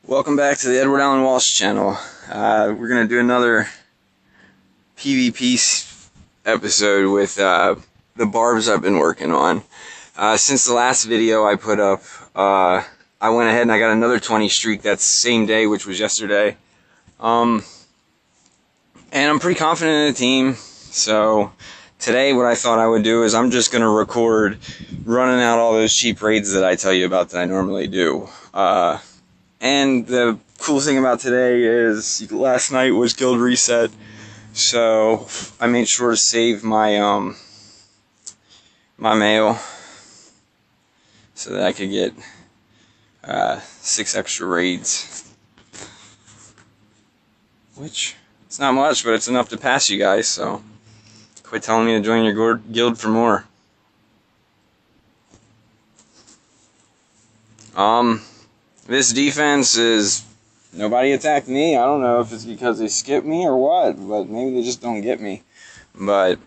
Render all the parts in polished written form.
Welcome back to the Edward Allen Walsh channel. We're going to do another PvP episode with the barbs I've been working on. Since the last video I put up, I went ahead and I got another 20 streak that same day, which was yesterday. And I'm pretty confident in the team, so today what I thought I would do is I'm just going to record running out all those cheap raids that I tell you about that I normally do. And the cool thing about today is last night was guild reset, so I made sure to save my my mail so that I could get 6 extra raids, which it's not much, but it's enough to pass you guys. So quit telling me to join your guild for more. This defense is, nobody attacked me. I don't know if it's because they skipped me or what, but maybe they just don't get me. But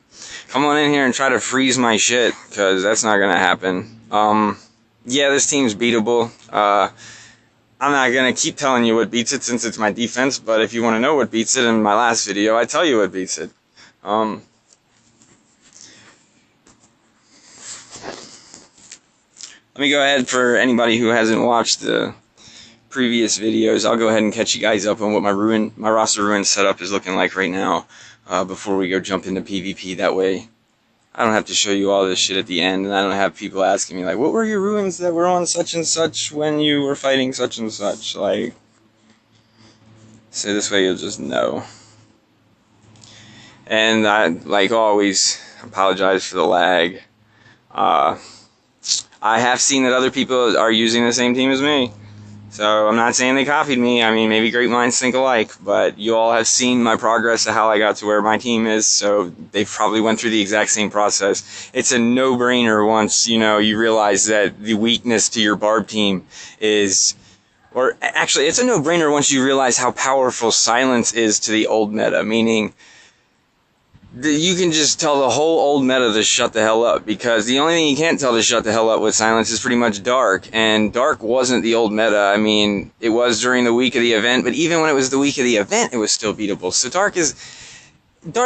come on in here and try to freeze my shit, because that's not going to happen. Yeah, this team's beatable. I'm not going to keep telling you what beats it since it's my defense, but if you want to know what beats it, in my last video, I tell you what beats it. Let me go ahead, for anybody who hasn't watched the previous videos, I'll go ahead and catch you guys up on what my roster ruin setup is looking like right now, before we go jump into PvP. That way I don't have to show you all this shit at the end, and I don't have people asking me like, what were your ruins that were on such and such when you were fighting such and such? Like, so this way you'll just know. And I, like always, apologize for the lag. I have seen that other people are using the same team as me. So I'm not saying they copied me. I mean, maybe great minds think alike, but you all have seen my progress of how I got to where my team is, so they probably went through the exact same process. It's a no-brainer once, you know, you realize that the weakness to your barb team is, or actually, it's a no-brainer once you realize how powerful silence is to the old meta, meaning you can just tell the whole old meta to shut the hell up, because the only thing you can't tell to shut the hell up with silence is pretty much dark, and dark wasn't the old meta. I mean, it was during the week of the event, but even when it was the week of the event, it was still beatable. So dark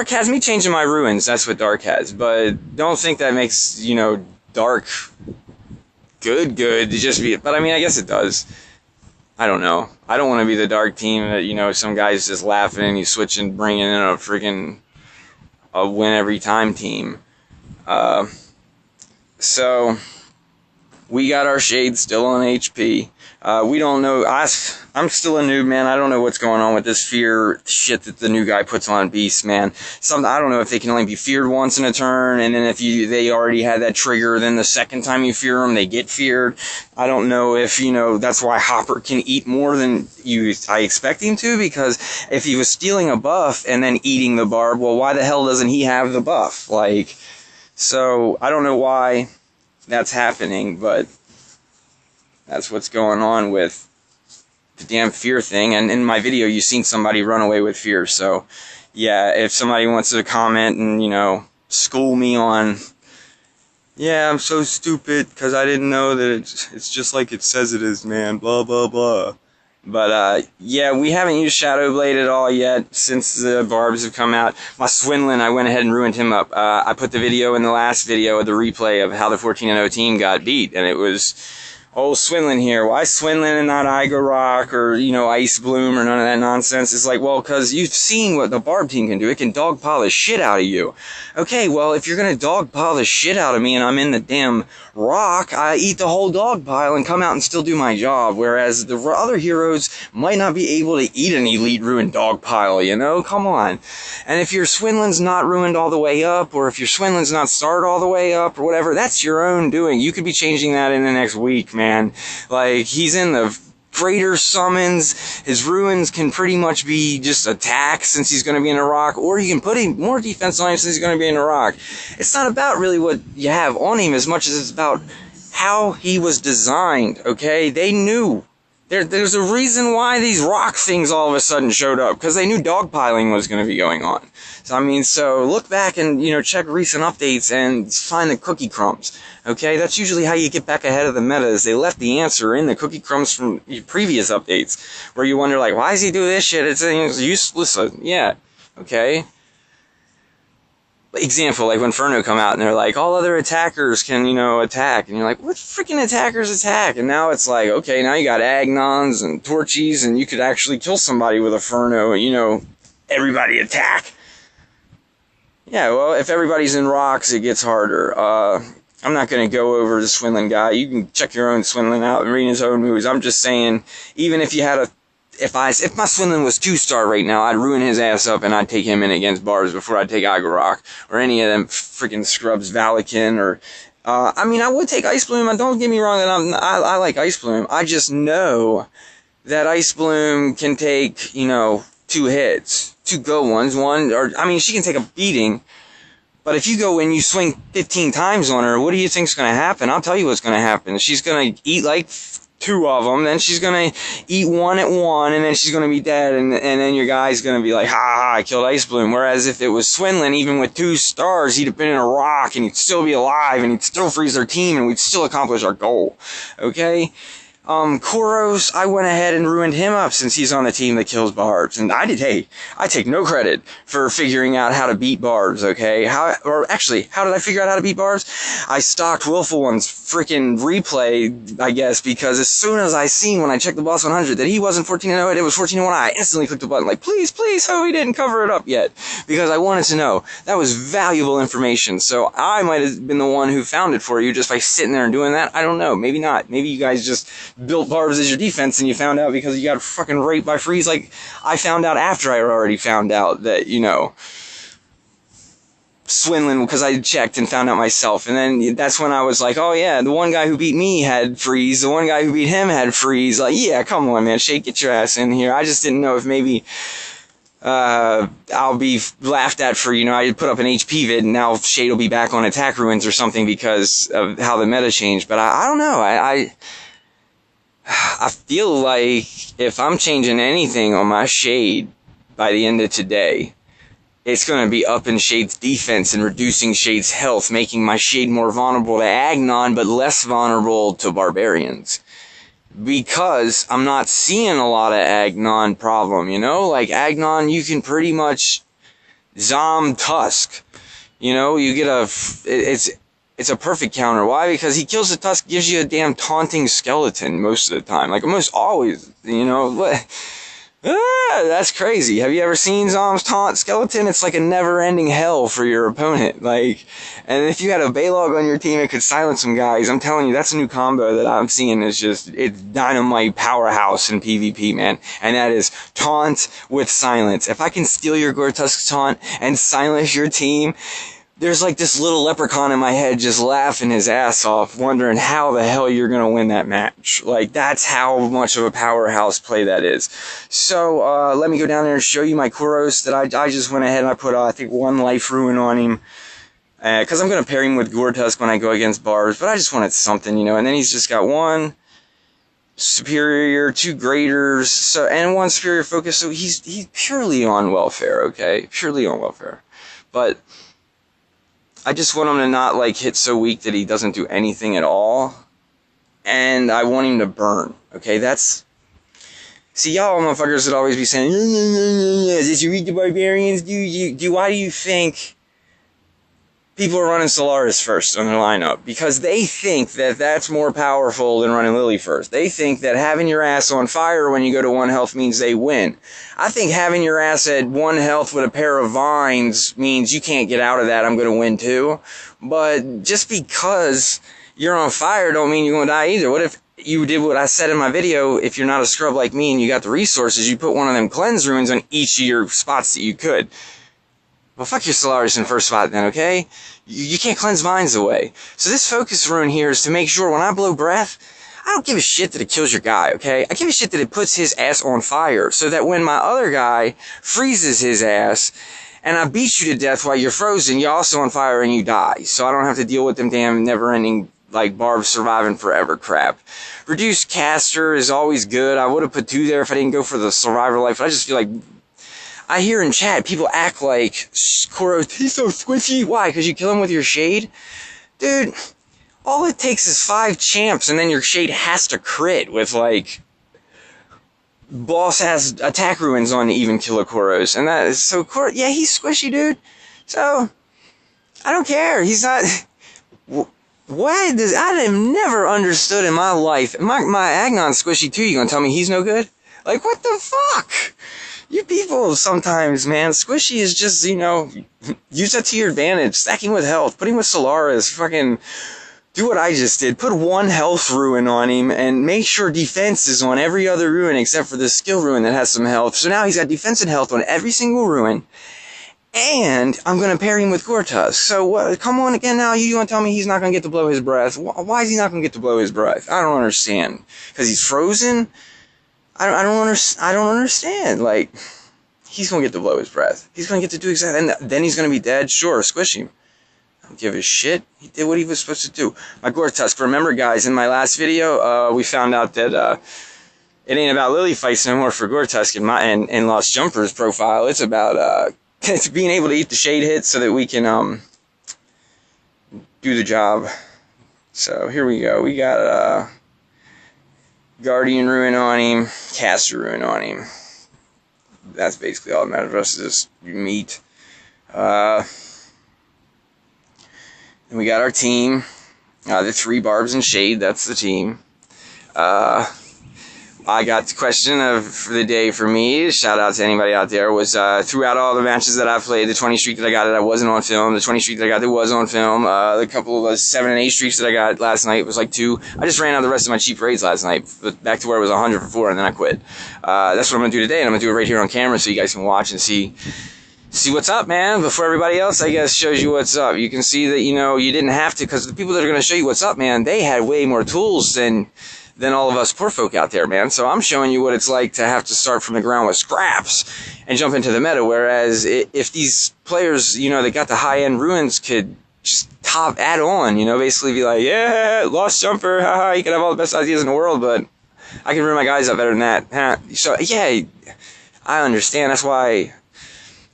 has me changing my ruins. That's what dark has, but don't think that makes, you know, dark good to just be, but I mean, I guess it does. I don't know. I don't want to be the dark team that, you know, some guy's just laughing and he's switching, bringing in a freaking a win every time team. So we got our shade still on HP. We don't know. I'm still a noob, man. I don't know what's going on with this fear shit that the new guy puts on beasts, man. I don't know if they can only be feared once in a turn, and then if they already had that trigger, then the second time you fear them, they get feared. I don't know if, you know, that's why Hopper can eat more than I expect him to, because if he was stealing a buff and then eating the barb, well, why the hell doesn't he have the buff? Like, so I don't know why that's happening, but that's what's going on with the damn fear thing. And in my video, you've seen somebody run away with fear. So, yeah, if somebody wants to comment and, you know, school me on, yeah, I'm so stupid because I didn't know that it's just like it says it is, man, blah, blah, blah. But, yeah, we haven't used Shadowblade at all yet since the barbs have come out. My Swinlin, I went ahead and ruined him up. I put the video in the last video of the replay of how the 14-0 team got beat, and it was old Swinlin here. Why Swinlin and not Igorok or, you know, Ice Bloom or none of that nonsense? It's like, well, because you've seen what the barb team can do. It can dogpile the shit out of you. Okay, well, if you're going to dogpile the shit out of me and I'm in the damn rock, I eat the whole dogpile and come out and still do my job, whereas the other heroes might not be able to eat an elite ruined dogpile, you know? Come on. And if your Swinlin's not ruined all the way up, or if your Swinlin's not starred all the way up, or whatever, that's your own doing. You could be changing that in the next week, man. Like, he's in the greater summons. His ruins can pretty much be just attacks since he's going to be in a rock, or you can put more defense on him since he's going to be in a rock. It's not about really what you have on him as much as it's about how he was designed, okay? They knew There's a reason why these rock things all of a sudden showed up, because they knew dogpiling was going to be going on. So, I mean, so look back and, you know, check recent updates and find the cookie crumbs. Okay, that's usually how you get back ahead of the meta, is they left the answer in the cookie crumbs from previous updates, where you wonder, like, why does he do this shit? It's useless. Yeah, okay. Example, like when Inferno come out and they're like, all other attackers can, you know, attack. And you're like, what freaking attackers attack? And now it's like, okay, now you got Agnons and Torchies, and you could actually kill somebody with Inferno, and, you know, everybody attack. Yeah, well, if everybody's in rocks, it gets harder. I'm not going to go over the Swindling guy. You can check your own Swindling out and read his own moves. I'm just saying, even if you had a if my Swindling was 2-star right now, I'd ruin his ass up and I'd take him in against Barbs before I'd take Agorok or any of them freaking scrubs, Valakin, or I mean, I would take Ice Bloom. Don't get me wrong, that I like Ice Bloom. I just know that Ice Bloom can take, you know, 2 hits, 2 good ones, or I mean, she can take a beating. But if you go and you swing 15 times on her, what do you think's going to happen? I'll tell you what's going to happen. She's going to eat like 2 of them, then she's gonna eat 1 at 1, and then she's gonna be dead, and then your guy's gonna be like, ha ha, I killed Ice Bloom. Whereas if it was Swindling, even with 2 stars, he'd have been in a rock, and he'd still be alive, and he'd still freeze our team, and we'd still accomplish our goal. Okay? Koros, I went ahead and ruined him up since he's on the team that kills Barbs. And I take no credit for figuring out how to beat Barbs, okay? How did I figure out how to beat Barbs? I stalked Willful One's freaking replay, I guess, because as soon as I seen when I checked the Boss 100 that he wasn't 14-0, it was 14-1, I instantly clicked the button like, please, hope he didn't cover it up yet. Because I wanted to know. That was valuable information. So I might have been the one who found it for you just by sitting there and doing that. I don't know. Maybe not. Maybe you guys just built Barbs as your defense and you found out because you got fucking raped by Freeze. Like, I found out after I already found out that, you know, Swindling, because I checked and found out myself. And then that's when I was like, oh yeah, the one guy who beat me had Freeze, the one guy who beat him had Freeze. Like, yeah, come on, man, Shade, get your ass in here. I just didn't know if maybe I'll be laughed at for, you know, I put up an HP vid and now Shade will be back on attack ruins or something because of how the meta changed. But I don't know. I feel like if I'm changing anything on my Shade by the end of today, it's going to be upping Shade's defense and reducing Shade's health, making my Shade more vulnerable to Agnon, but less vulnerable to Barbarians. Because I'm not seeing a lot of Agnon problem, you know? Like, Agnon, you can pretty much Zom Tusk. You know, you get it's a perfect counter. Why? Because he kills the Tusk, gives you a damn taunting skeleton most of the time. Like, almost always, you know. What? That's crazy. Have you ever seen Zom's taunt skeleton? It's like a never-ending hell for your opponent. Like, and if you had a Baylog on your team, it could silence some guys. I'm telling you, that's a new combo that I'm seeing. Is just, it's dynamite powerhouse in PvP, man. And that is taunt with silence. If I can steal your Gortusk taunt and silence your team, there's like this little leprechaun in my head just laughing his ass off, wondering how the hell you're going to win that match. Like, that's how much of a powerhouse play that is. So, let me go down there and show you my Koros that I just went ahead and I put, I think, 1 life ruin on him. Because I'm going to pair him with Gortusk when I go against Barbs, but I just wanted something, you know. And then he's just got 1 superior, 2 graders, so, and 1 superior focus, so he's purely on welfare, okay? Purely on welfare. But I just want him to not, like, hit so weak that he doesn't do anything at all. And I want him to burn. Okay, that's... See, y'all motherfuckers would always be saying, did you read the Barbarians? Why do you think people are running Solaris first on their lineup? Because they think that that's more powerful than running Lily first. They think that having your ass on fire when you go to 1 health means they win. I think having your ass at 1 health with a pair of vines means you can't get out of that, I'm going to win too. But just because you're on fire don't mean you're going to die either. What if you did what I said in my video? If you're not a scrub like me and you got the resources, you put 1 of them cleanse runes on each of your spots that you could. Well, fuck your Solaris in first spot then, okay? You can't cleanse vines away. So this focus rune here is to make sure when I blow breath, I don't give a shit that it kills your guy, okay? I give a shit that it puts his ass on fire, so that when my other guy freezes his ass, and I beat you to death while you're frozen, you're also on fire and you die. So I don't have to deal with them damn never-ending like barbs surviving forever crap. Reduced caster is always good. I would have put 2 there if I didn't go for the survivor life, but I just feel like I hear in chat people act like koros, he's so squishy. Why? Because you kill him with your shade? Dude, all it takes is 5 champs and then your shade has to crit with like boss has attack ruins on to even kill a koros. And that is so koros. Yeah, he's squishy, dude. So I don't care. He's not. Why does I have never understood in my life. My Agnon's squishy too. You gonna tell me he's no good? Like what the fuck? You people sometimes, man, squishy is just, you know, use that to your advantage. Stack him with health. Put him with Solaris. Fucking do what I just did. Put 1 health ruin on him and make sure defense is on every other ruin except for the skill ruin that has some health. So now he's got defense and health on every single ruin. And I'm going to pair him with Gortusk. So come on again now. You want to tell me he's not going to get to blow his breath? Why is he not going to get to blow his breath? I don't understand. Because he's frozen? I don't understand. Like, he's going to get to blow his breath. He's going to get to do exactly... And then he's going to be dead? Sure, squish him. I don't give a shit. He did what he was supposed to do. My Gortusk. Remember, guys, in my last video, we found out that it ain't about Lily fights no more for Gortusk in Lost Jumper's profile. It's about it's being able to eat the shade hits so that we can do the job. So, here we go. We got... Guardian Ruin on him, Caster Ruin on him. That's basically all that matters. The rest is meat. And we got our team. The 3 barbs and shade, that's the team. I got the question of the day for me, shout out to anybody out there, was throughout all the matches that I played, the 20 streak that I got that I wasn't on film, the 20 streak that I got that was on film, the couple of 7 and 8 streaks that I got last night was like 2. I just ran out the rest of my cheap raids last night, but back to where it was 100 for 4, and then I quit. That's what I'm going to do today, and I'm going to do it right here on camera so you guys can watch and see what's up, man. Before everybody else, I guess, shows you what's up. You can see that, you know, you didn't have to, because the people that are going to show you what's up, man, they had way more tools than all of us poor folk out there, man. So I'm showing you what it's like to have to start from the ground with scraps and jump into the meta, whereas if these players, you know, they got the high-end ruins could just add on, you know, basically be like, yeah, Lost Jumper, haha, you can have all the best ideas in the world, but I can ruin my guys up better than that. So, yeah, I understand. That's why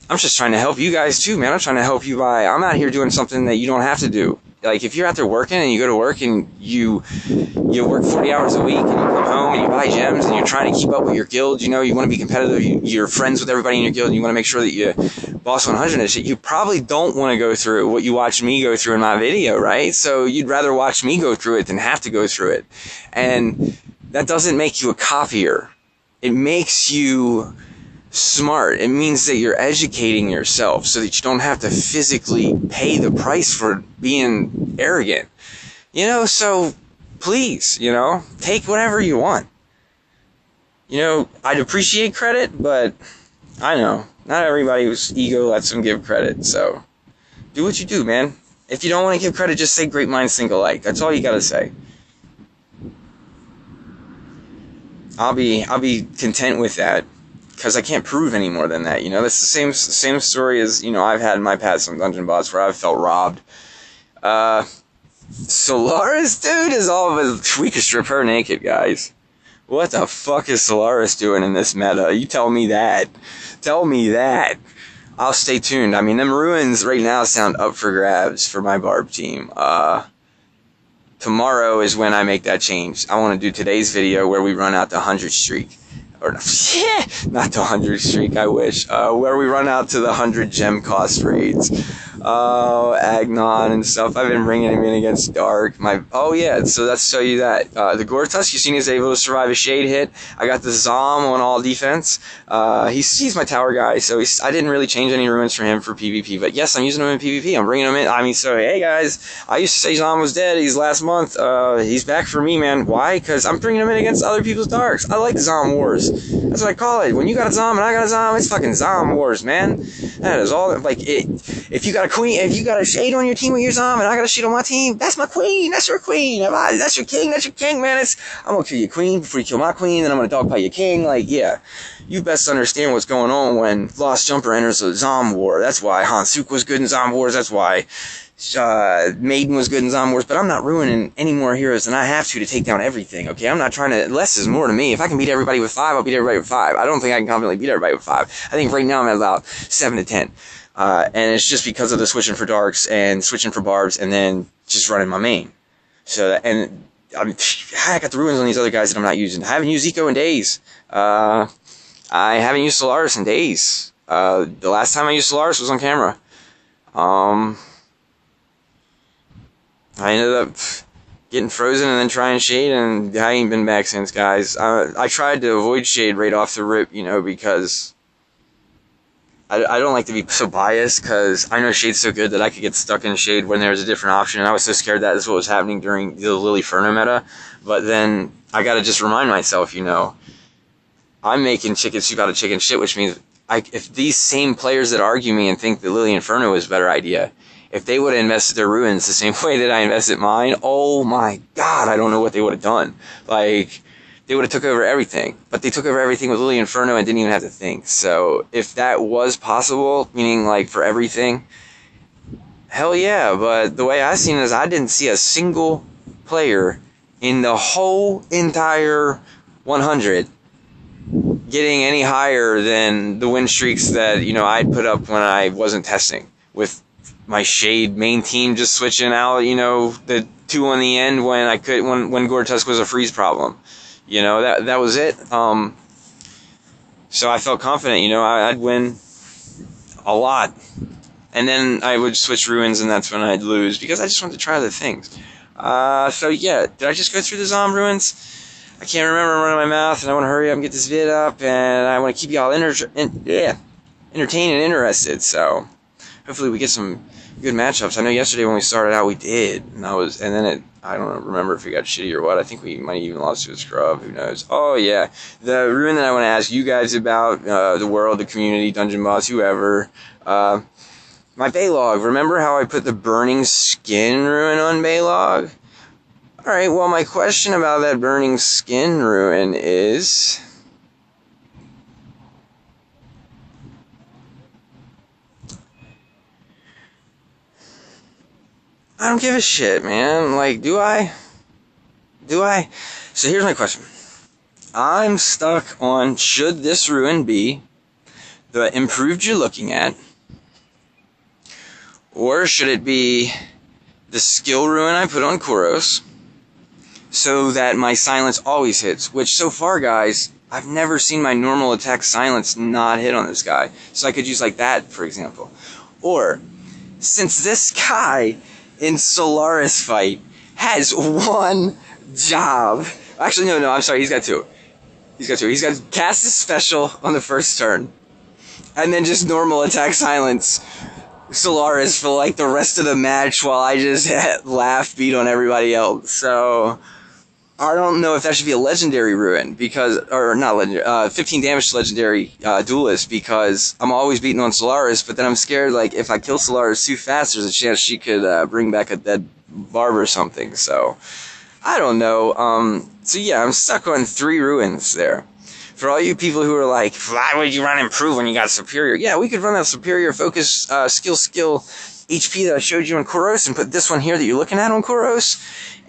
I'm just trying to help you guys too, man. I'm trying to help you by, I'm out here doing something that you don't have to do. Like, if you're out there working and you go to work and you work 40 hours a week and you come home and you buy gems and you're trying to keep up with your guild, you know, you want to be competitive, you're friends with everybody in your guild, and you want to make sure that you boss 100 and shit, you probably don't want to go through what you watch me go through in my video, right? So you'd rather watch me go through it than have to go through it. And that doesn't make you a copier. It makes you smart. It means that you're educating yourself so that you don't have to physically pay the price for being arrogant. You know, so please, you know, take whatever you want. You know, I'd appreciate credit, but I know not everybody's ego lets them give credit, so do what you do, man. If you don't want to give credit, just say great minds think alike. That's all you gotta say. I'll be content with that. Because I can't prove any more than that, you know? That's the same story as, you know, I've had in my past some dungeon bots where I've felt robbed. Solaris, dude, is all of us. We could strip her naked, guys. What the fuck is Solaris doing in this meta? You tell me that. Tell me that. I'll stay tuned. I mean, them ruins right now sound up for grabs for my barb team. Tomorrow is when I make that change. I want to do today's video where we run out the 100 streak. Or not the 100 streak, I wish. Where we run out to the 100 gem cost raids. Oh, Agnon and stuff. I've been bringing him in against Dark. Oh yeah, so let's show you that. The Gortusk, you seen he's able to survive a shade hit. I got the Zom on all defense. He's my tower guy, so I didn't really change any ruins for him for PvP. But yes, I'm using him in PvP. I'm bringing him in. I mean, so hey guys, I used to say Zom was dead. He's last month. He's back for me, man. Why? Because I'm bringing him in against other people's Darks. I like Zom Wars. That's what I call it. When you got a Zom and I got a Zom, it's fucking Zom Wars, man. That is all. Like, if you got a queen, if you got a shade on your team with your Zom and I got a shade on my team, that's my queen. That's your queen. That's your king. That's your king, man. I'm gonna kill your queen before you kill my queen. Then I'm gonna dogpile your king. Like, yeah. You best understand what's going on when Lost Jumper enters a Zom War. That's why Hansuk was good in Zom Wars. That's why Maiden was good in Zombie Wars, but I'm not ruining any more heroes than I have to take down everything, okay? I'm not trying to... Less is more to me. If I can beat everybody with 5, I'll beat everybody with 5. I don't think I can confidently beat everybody with 5. I think right now I'm at about 7 to 10. And it's just because of the switching for darks and switching for barbs and then just running my main. So, and I got the ruins on these other guys that I'm not using. I haven't used Eco in days. I haven't used Solaris in days. The last time I used Solaris was on camera. I ended up getting frozen and then trying shade, and I ain't been back since, guys. I tried to avoid shade right off the rip, you know, because I don't like to be so biased, because I know shade's so good that I could get stuck in shade when there's a different option, and I was so scared that is what was happening during the Lily Ferno meta. But then I gotta just remind myself, you know, I'm making chicken soup out of chicken shit, which means if these same players that argue me and think that Lily Inferno is a better idea, if they would have invested their ruins the same way that I invested mine, oh my god, I don't know what they would have done. Like, they would have took over everything. But they took over everything with Lily Inferno and didn't even have to think. So, if that was possible, meaning like for everything, hell yeah. But the way I seen it is I didn't see a single player in the whole entire 100 getting any higher than the win streaks that, you know, I'd put up when I wasn't testing. With my shade main team just switching out, you know, the 2 on the end when I could, when Gore-Tusk was a freeze problem. You know, that was it. So I felt confident, you know, I'd win a lot. And then I would switch ruins, and that's when I'd lose, because I just wanted to try other things. So yeah, did I just go through the Zom ruins? I can't remember, I'm running my mouth, and I want to hurry up and get this vid up, and I want to keep y'all entertained and interested, so hopefully we get some good matchups. I know yesterday when we started out we did, and then I don't remember if we got shitty or what. I think we might have even lost to a scrub, who knows. Oh yeah, the ruin that I want to ask you guys about, the world, the community, dungeon boss, whoever, my Baylog. Remember how I put the burning skin ruin on Baylog? Alright, well my question about that burning skin ruin is, I don't give a shit, man. Like, do I? So here's my question. I'm stuck on, should this ruin be the improved you're looking at, or should it be the skill ruin I put on Koros, so that my silence always hits? Which, so far, guys, I've never seen my normal attack silence not hit on this guy. So I could use like that, for example. Or, since this guy in Solaris fight has one job. Actually, no, I'm sorry, he's got 2. He's got to cast his special on the first turn, and then just normal attack silence Solaris for like the rest of the match while I just laugh beat on everybody else. So I don't know if that should be a legendary ruin, because, or not legendary, 15 damage to legendary duelist, because I'm always beating on Solaris, but then I'm scared, like, if I kill Solaris too fast, there's a chance she could bring back a dead barb or something, so I don't know. So yeah, I'm stuck on 3 ruins there. For all you people who are like, why would you run improve when you got superior? Yeah, we could run that superior focus skill HP that I showed you on Koros and put this one here that you're looking at on Koros.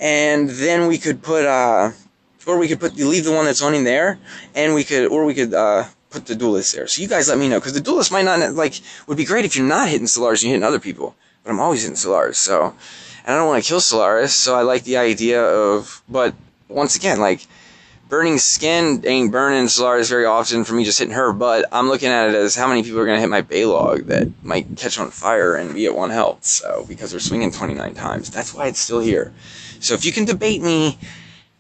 And then we could put, leave the one that's on in there, and we could put the duelist there. So you guys let me know, because the duelist might not, like, would be great if you're not hitting Solaris and you're hitting other people. But I'm always hitting Solaris, so, and I don't want to kill Solaris, so I like the idea of, but, once again, like, burning skin ain't burning Solaris very often for me just hitting her, but I'm looking at it as how many people are going to hit my Baylog that might catch on fire and be at 1 health, so, because they're swinging 29 times. That's why it's still here. So if you can debate me,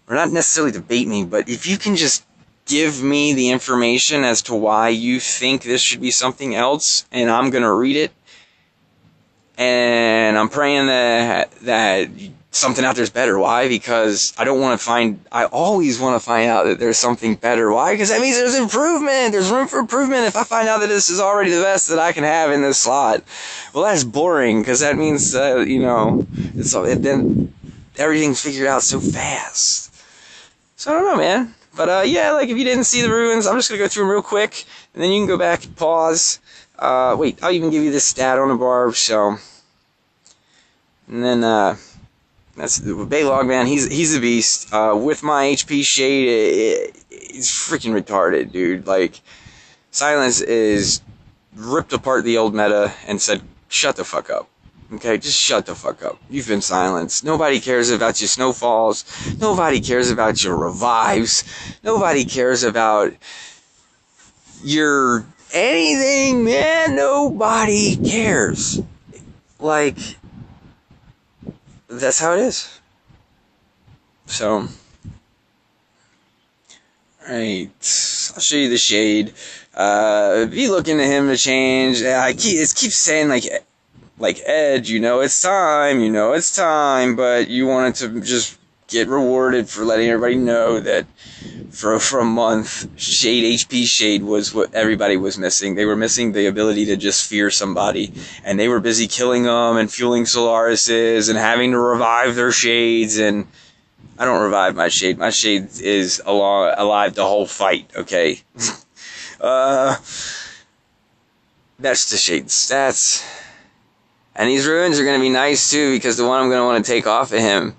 or not necessarily debate me, but if you can just give me the information as to why you think this should be something else, and I'm going to read it, and I'm praying that something out there's better. Why? Because I always want to find out that there's something better. Why? Because that means there's improvement. There's room for improvement. If I find out that this is already the best that I can have in this slot, well, that's boring, because that means, you know, then everything's figured out so fast. So I don't know, man. But yeah, like, if you didn't see the ruins, I'm just gonna go through them real quick, and then you can go back and pause. Wait, I'll even give you this stat on the barb. So And then, that's Baylog, man. He's a beast. With my HP shade, it's freaking retarded, dude. Like, Silence is ripped apart the old meta and said, shut the fuck up. Okay, just shut the fuck up. You've been silenced. Nobody cares about your snowfalls. Nobody cares about your revives. Nobody cares about your anything, man. Nobody cares. Like, that's how it is. So, alright, I'll show you the shade. Be looking to him to change. It keeps saying like Edge, it's time, but you wanted to just get rewarded for letting everybody know that for a month, HP Shade was what everybody was missing. They were missing the ability to just fear somebody, and they were busy killing them and fueling Solarises and having to revive their Shades, and I don't revive my Shade. My Shade is alive the whole fight, okay? That's the Shade stats. And these ruins are going to be nice too, because the one I'm going to want to take off of him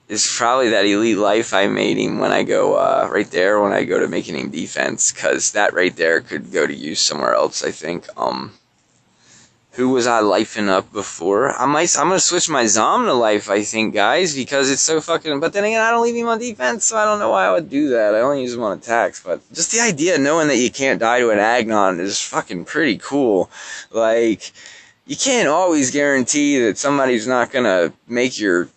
is probably that Elite Life I made him when I go right there, when I go to making him defense, because that right there could go to use somewhere else, I think. Who was I lifing up before? I'm going to switch my Zom to life, I think, guys, because it's so fucking... But then again, I don't leave him on defense, so I don't know why I would do that. I only use him on attacks, but just the idea of knowing that you can't die to an Agnon is fucking pretty cool. Like, you can't always guarantee that somebody's not going to make your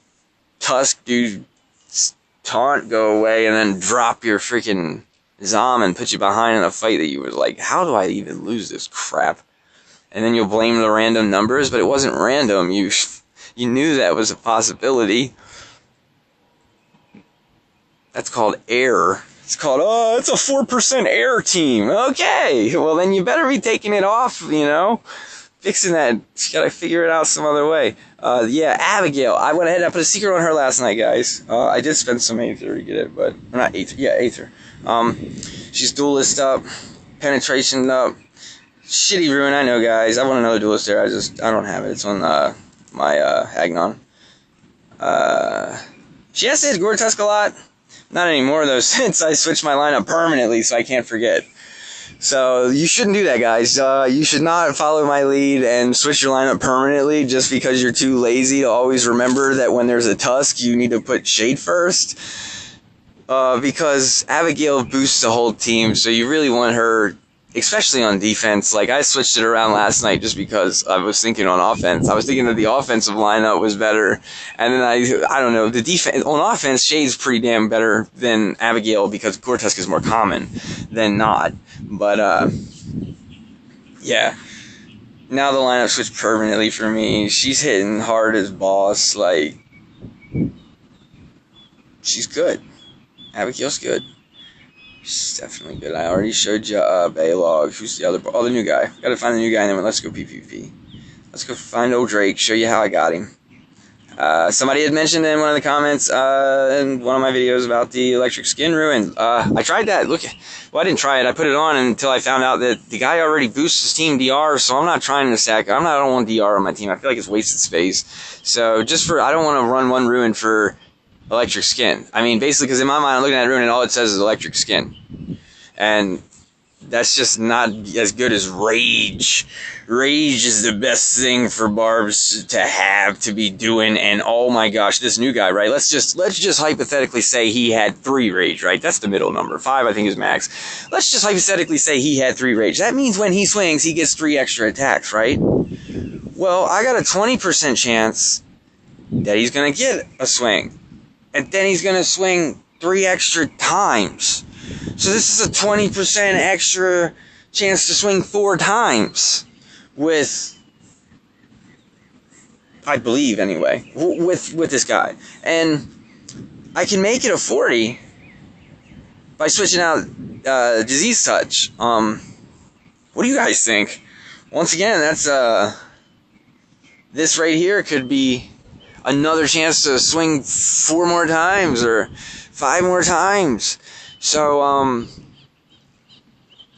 Tusk dude taunt go away and then drop your freaking Zom and put you behind in a fight that you was like, how do I even lose this crap? And then you'll blame the random numbers, but it wasn't random. You knew that was a possibility. That's called error. It's called, it's a 4% error team. Okay, well then you better be taking it off, fixing that. You gotta figure it out some other way. Yeah, Abigail. I went ahead and I put a secret on her last night, guys. I did spend some Aether to get it, but... Not Aether. Yeah, Aether. She's duelist up. Penetration up. Shitty rune, I know, guys. I want another duelist there. I don't have it. It's on my Agnon. She has to hit Gore-Tusk a lot. Not anymore, though, since I switched my lineup permanently, so I can't forget. So, you shouldn't do that, guys. You should not follow my lead and switch your lineup permanently just because you're too lazy to always remember that when there's a Tusk, you need to put Shade first. Because Abigail boosts the whole team, so you really want her, especially on defense. Like, I switched it around last night just because I was thinking on offense. I was thinking that the offensive lineup was better, and then I don't know, the defense, on offense, Shade's pretty damn better than Abigail because Gore-Tusk is more common than not. But, yeah. Now the lineup switched permanently for me. She's hitting hard as boss, like, she's good. Abigail's good. She's definitely good. I already showed you Baylog. Who's the other? Oh, the new guy. Gotta find the new guy, and then let's go PvP. Let's go find old Drake. Show you how I got him. Somebody had mentioned in one of the comments in one of my videos about the electric skin ruin. I tried that. Look, well, I didn't try it. I put it on until I found out that the guy already boosts his team DR, so I'm not trying to stack. I don't want DR on my team. I feel like it's wasted space. So I don't want to run one ruin for electric skin. I mean, basically, because in my mind, I'm looking at a rune and all it says is electric skin. And that's just not as good as rage. Rage is the best thing for barbs to have, to be doing. And oh my gosh, this new guy, right? Let's just hypothetically say he had 3 rage, right? That's the middle number. 5, I think, is max. Let's just hypothetically say he had 3 rage. That means when he swings, he gets 3 extra attacks, right? Well, I got a 20% chance that he's going to get a swing. And then he's going to swing 3 extra times. So this is a 20% extra chance to swing 4 times. With, I believe anyway, with this guy. And I can make it a 40 by switching out Disease Touch. What do you guys think? Once again, that's this right here could be another chance to swing 4 more times or 5 more times. So,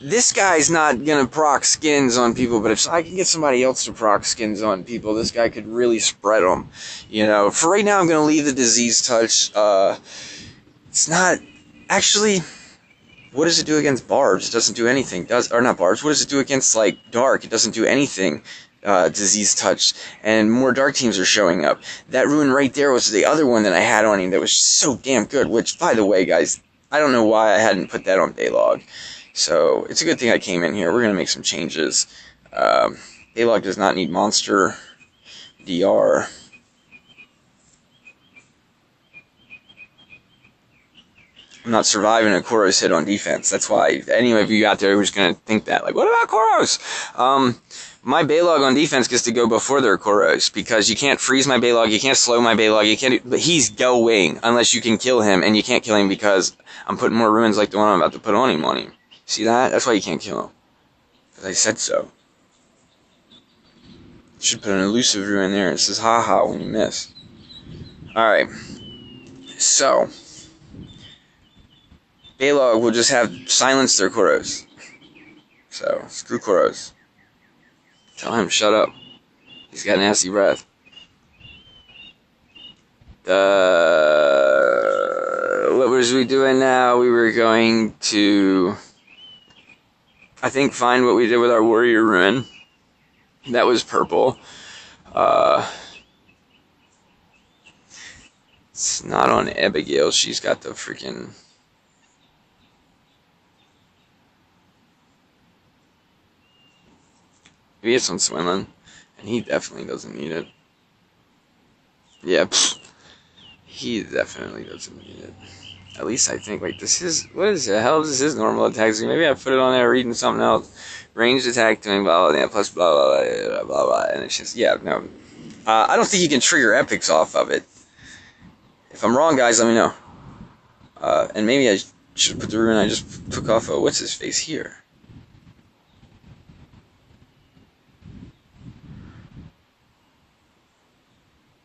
this guy's not gonna proc skins on people, but if I can get somebody else to proc skins on people, this guy could really spread them. You know, for right now, I'm gonna leave the disease touch. It's not actually. What does it do against barbs? It doesn't do anything. Or not barbs. What does it do against like dark? It doesn't do anything. Disease touch, and more dark teams are showing up. That rune right there was the other one that I had on him that was so damn good. Which, by the way, guys, I don't know why I hadn't put that on Baylog. So it's a good thing I came in here. We're gonna make some changes. Baylog does not need monster DR. I'm not surviving a koros hit on defense. That's why any of you out there who's going to think that, like, what about koros? My Baylog on defense gets to go before their koros, because you can't freeze my Baylog, you can't slow my Baylog, you can't. But he's going unless you can kill him, and you can't kill him because I'm putting more ruins like the one I'm about to put on him. See that? That's why you can't kill him. Because I said so. Should put an elusive ruin there. It says haha when you miss. Alright. So Baylog will just have silenced their koros. So, screw koros. Tell him, shut up. He's got nasty breath. What was we doing now? We were going to, I think, find what we did with our warrior rune. That was purple. It's not on Abigail. She's got the freaking... Maybe it's on Swinlin, and he definitely doesn't need it. Yeah, he definitely doesn't need it. At least I think. Wait, this is, what is the hell is his normal attack? Maybe I put it on there reading something else. Ranged attack doing blah blah blah plus blah blah blah blah blah, and it's just, yeah, no. I don't think you can trigger epics off of it. If I'm wrong, guys, let me know. And maybe I should put the rune I just took off of what's his face here.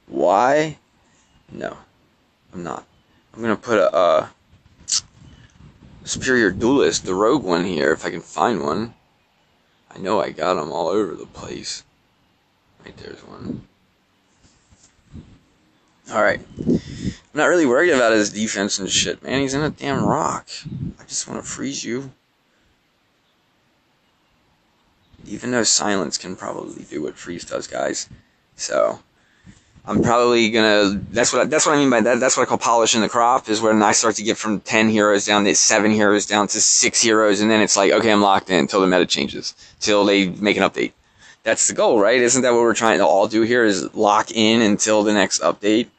Why? No, I'm not. I'm gonna put a superior duelist, the rogue one here, if I can find one. I know I got them all over the place. Right there's one. Alright. I'm not really worried about his defense and shit, man. He's in a damn rock. I just want to freeze you. Even though silence can probably do what freeze does, guys. So I'm probably gonna. That's what I mean by that. That's what I call polishing the crop. Is when I start to get from 10 heroes down to 7 heroes down to 6 heroes, and then it's like, okay, I'm locked in until the meta changes, till they make an update. That's the goal, right? Isn't that what we're trying to all do here? Is lock in until the next update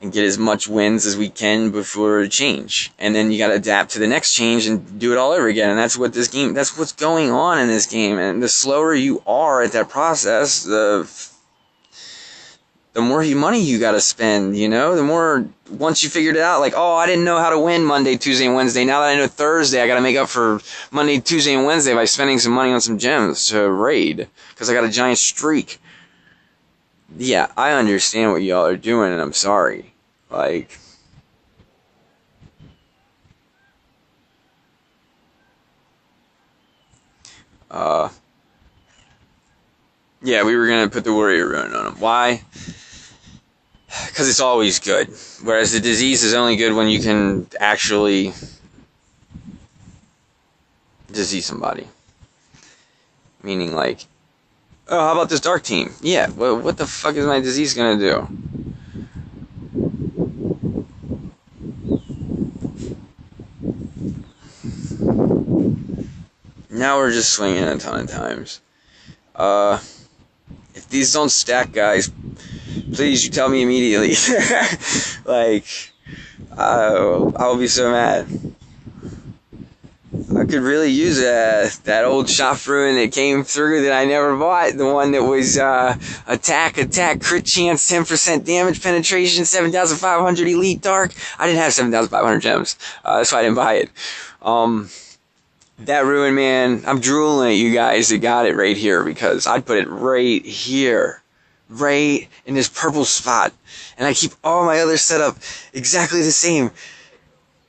and get as much wins as we can before a change, and then you got to adapt to the next change and do it all over again. And that's what this game. That's what's going on in this game. And the slower you are at that process, the more money you gotta spend, you know? The more, once you figured it out, like, oh, I didn't know how to win Monday, Tuesday, and Wednesday. Now that I know Thursday, I gotta make up for Monday, Tuesday, and Wednesday by spending some money on some gems to raid, because I got a giant streak. Yeah, I understand what y'all are doing, and I'm sorry. Like... yeah, we were gonna put the warrior rune on him. Why? Because it's always good. Whereas the disease is only good when you can actually disease somebody. Meaning like, oh, how about this dark team? Yeah, well, what the fuck is my disease gonna do? Now we're just swinging a ton of times. If these don't stack, guys, please, you tell me immediately. Like, I'll be so mad. I could really use that old shop rune that came through that I never bought. The one that was attack, crit chance, 10% damage, penetration, 7,500 elite dark. I didn't have 7,500 gems. That's why I didn't buy it. That rune, man, I'm drooling at you guys that got it right here, because I'd put it right here. Right in this purple spot. And I keep all my other setup exactly the same.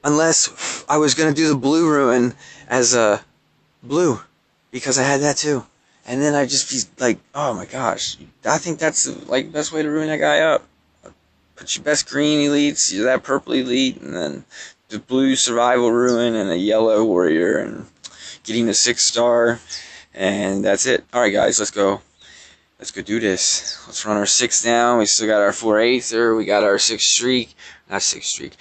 Unless I was gonna do the blue ruin as a blue because I had that too, and then I just be like, oh my gosh, I think that's the best way to ruin that guy up. Put your best green elites, that purple elite, and then the blue survival ruin and a yellow warrior, and getting a 6-star, and that's it. All right, guys, let's go. Let's go do this. Let's run our 6 down. We still got our 4/8er. We got our 6 streak. Not 6 streak.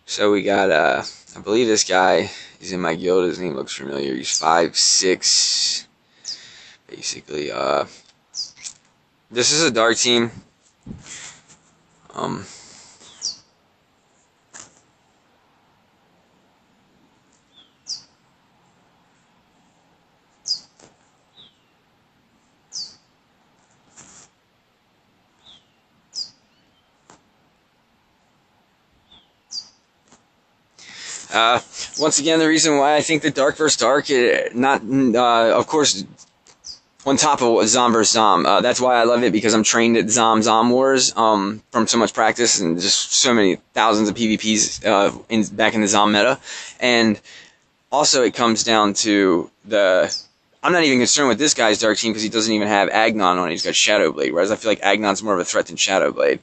So we got, I believe this guy is in my guild. His name looks familiar. He's 5'6". Basically, this is a dark team. Once again, the reason why I think the dark versus dark, of course, on top of Zom vs. Zom. That's why I love it, because I'm trained at Zom Wars from so much practice and just so many thousands of PvPs back in the Zom meta. And also it comes down to I'm not even concerned with this guy's dark team because he doesn't even have Agnon on it. He's got Shadowblade, whereas I feel like Agnon's more of a threat than Shadowblade.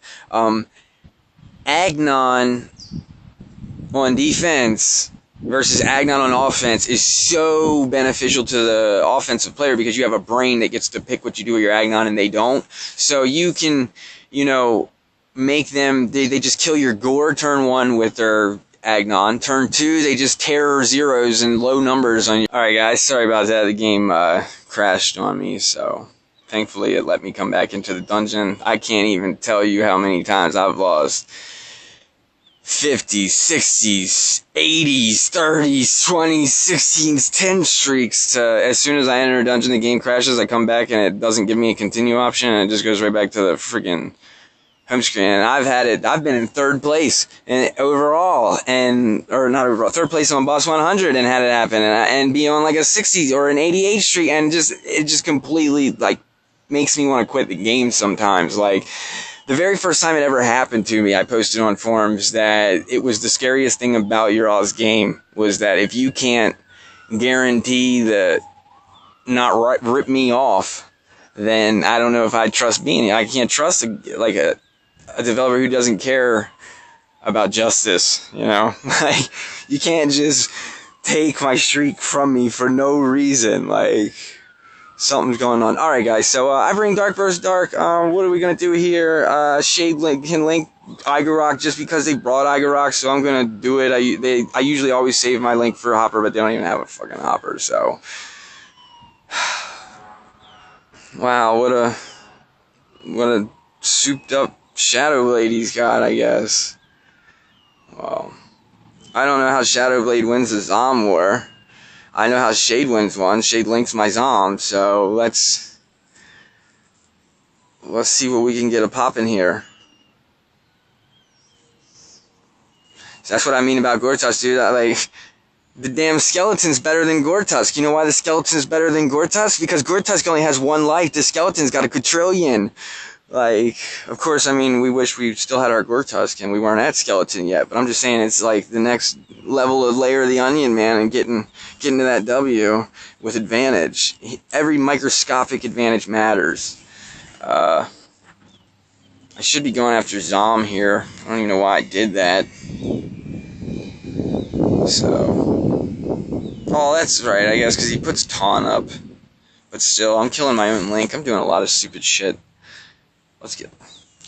Agnon on defense versus Agnon on offense is so beneficial to the offensive player because you have a brain that gets to pick what you do with your Agnon and they don't. So you can, make them, they just kill your Gore turn 1 with their Agnon. Turn 2, they just tear zeros and low numbers on you. Alright guys, sorry about that. The game crashed on me, so thankfully it let me come back into the dungeon. I can't even tell you how many times I've lost 50s, 60s, 80s, 30s, 20s, 16s, 10 streaks. As soon as I enter a dungeon, the game crashes. I come back and it doesn't give me a continue option, and it just goes right back to the freaking home screen. And I've been in 3rd place overall, or not overall, 3rd place on Boss 100 and had it happen, and be on like a 60 or an 88 streak, and it just completely makes me want to quit the game sometimes. The very first time it ever happened to me, I posted on forums that it was the scariest thing about your all's game was that if you can't guarantee that not rip me off, then I don't know if I trust being. I can't trust a developer who doesn't care about justice. You can't just take my streak from me for no reason. Something's going on. Alright guys, so I bring Dark vs. Dark. What are we going to do here? Shade can link Igorok just because they brought Igorok, so I'm going to do it. I usually always save my link for Hopper, but they don't even have a fucking Hopper, so. Wow, what a souped up Shadowblade he's got, I guess. Well, I don't know how Shadowblade wins the Zom War. I know how Shade wins one. Shade links my Zom, so let's see what we can get a pop in here. So that's what I mean about Gortusk, dude. The damn skeleton's better than Gortusk. You know why the skeleton's better than Gortusk? Because Gortusk only has 1 life. The skeleton's got a quadrillion. Of course, we wish we still had our Gortusk and we weren't at skeleton yet, but I'm just saying it's the next level of layer of the onion, man, and getting to that W with advantage. Every microscopic advantage matters. I should be going after Zom here. I don't even know why I did that. So, oh, that's right, I guess, because he puts taunt up. But still, I'm killing my own link. I'm doing a lot of stupid shit.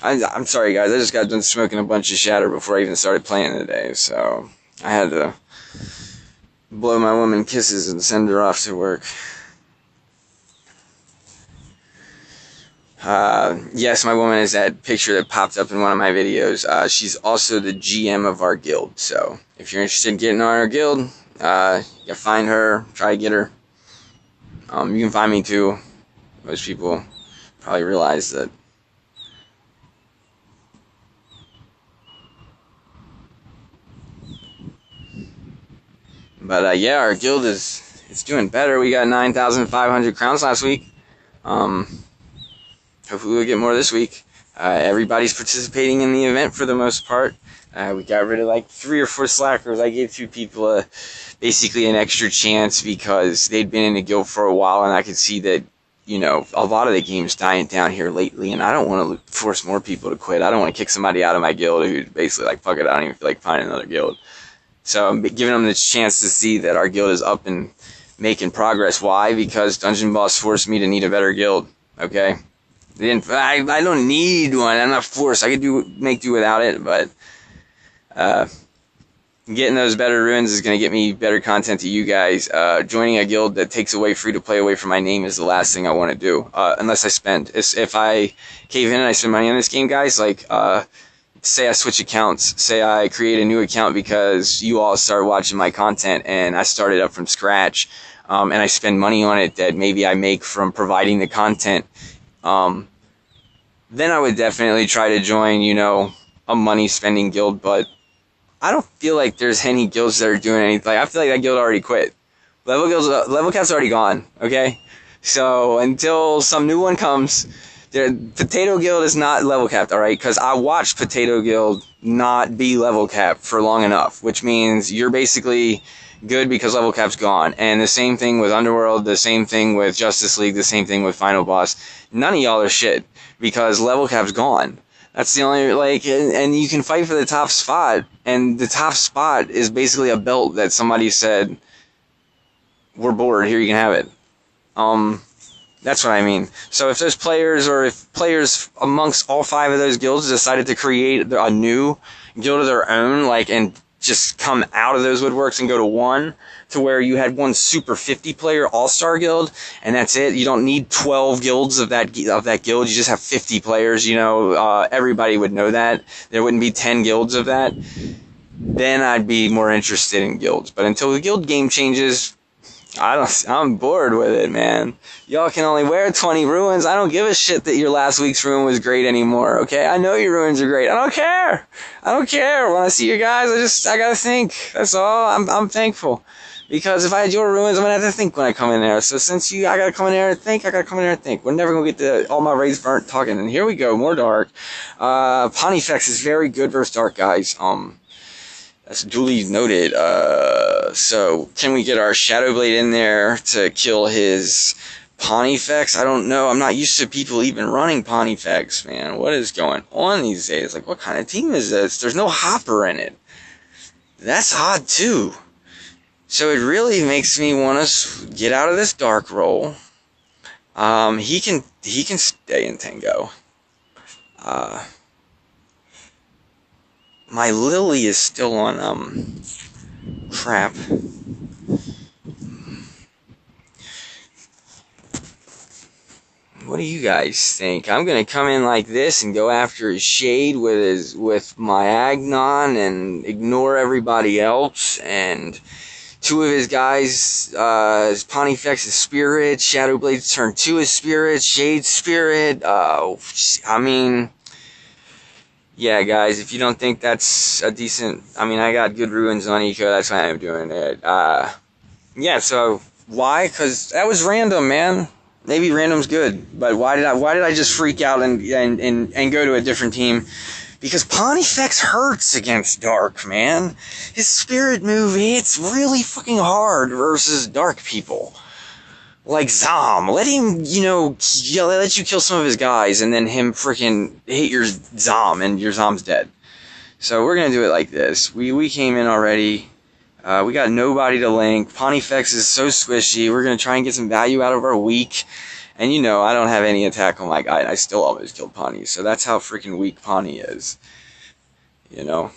I'm sorry guys, I just got done smoking a bunch of shatter before I even started playing today, so I had to blow my woman kisses and send her off to work. Yes, my woman is that picture that popped up in one of my videos. She's also the GM of our guild, so if you're interested in getting on our guild, you find her, try to get her. You can find me too. Most people probably realize that. But yeah, our guild it's doing better. We got 9,500 crowns last week. Hopefully we'll get more this week. Everybody's participating in the event for the most part. We got rid of like 3 or 4 slackers. I gave 2 people basically an extra chance because they'd been in the guild for a while, and I could see that, you know, a lot of the game's dying down here lately, and I don't want to force more people to quit. I don't want to kick somebody out of my guild who's basically like, fuck it, I don't even feel like finding another guild. So I'm giving them the chance to see that our guild is up and making progress. Why? Because Dungeon Boss forced me to need a better guild. Okay? I don't need one. I'm not forced. I could make do without it, but getting those better ruins is going to get me better content to you guys. Joining a guild that takes away free-to-play away from my name is the last thing I want to do, unless I spend. If I cave in and I spend money on this game, guys, like, say I switch accounts, say I create a new account because you all start watching my content and I started up from scratch, and I spend money on it that maybe I make from providing the content, then I would definitely try to join, you know, a money-spending guild, but I don't feel like there's any guilds that are doing anything. Like, I feel like that guild already quit. Level cap's already gone, okay? So, until some new one comes, Potato Guild is not level capped, alright? Because I watched Potato Guild not be level capped for long enough, which means you're basically good because level cap's gone. And the same thing with Underworld, the same thing with Justice League, the same thing with Final Boss. None of y'all are shit because level cap's gone. That's the only, like, and you can fight for the top spot, and the top spot is basically a belt that somebody said, we're bored, here you can have it. That's what I mean. So if there's players, or if players amongst all 5 of those guilds decided to create a new guild of their own, like, and just come out of those woodworks and go to one, to where you had one super 50-player all-star guild, and that's it. You don't need 12 guilds of that guild. You just have 50 players. You know, everybody would know that. There wouldn't be 10 guilds of that. Then I'd be more interested in guilds. But until the guild game changes, I'm bored with it, man. Y'all can only wear 20 ruins. I don't give a shit that your last week's ruin was great anymore, okay? I know your ruins are great. I don't care. I don't care. When I see you guys, I gotta think. That's all. I'm thankful. Because if I had your ruins, I'm gonna have to think when I come in there. So since I gotta come in there and think, We're never gonna get all my raids burnt talking. And here we go, more dark. Pontifex is very good versus dark, guys. That's duly noted. So can we get our Shadowblade in there to kill his Pontifex? I don't know. I'm not used to people even running Pontifex, man. What is going on these days? Like, what kind of team is this? There's no Hopper in it. That's odd, too. So it really makes me want to get out of this dark roll. He can stay in Tango. My Lily is still on, crap. What do you guys think? I'm gonna come in like this and go after his Shade with my Agnon and ignore everybody else, and 2 of his guys, Pontifex's Spirit, Shadowblade's turn 2 is Spirit, Shade's Spirit. I mean, yeah, guys, if you don't think that's a decent, I mean, I got good ruins on Eco, that's why I'm doing it. Yeah, so, why? Because that was random, man. Maybe random's good, but why did I just freak out and go to a different team? Because Pontifex hurts against Dark, man. His Spirit move hits really fucking hard versus Dark people. Like Zom. Let him, you know, let you kill some of his guys, and then him freaking hit your Zom, and your Zom's dead. So we're gonna do it like this. We came in already. We got nobody to link. Pontifex is so squishy. We're gonna try and get some value out of our weak. And you know, I don't have any attack on my guy, and I still almost killed Pawnee. So that's how freaking weak Pawnee is. You know?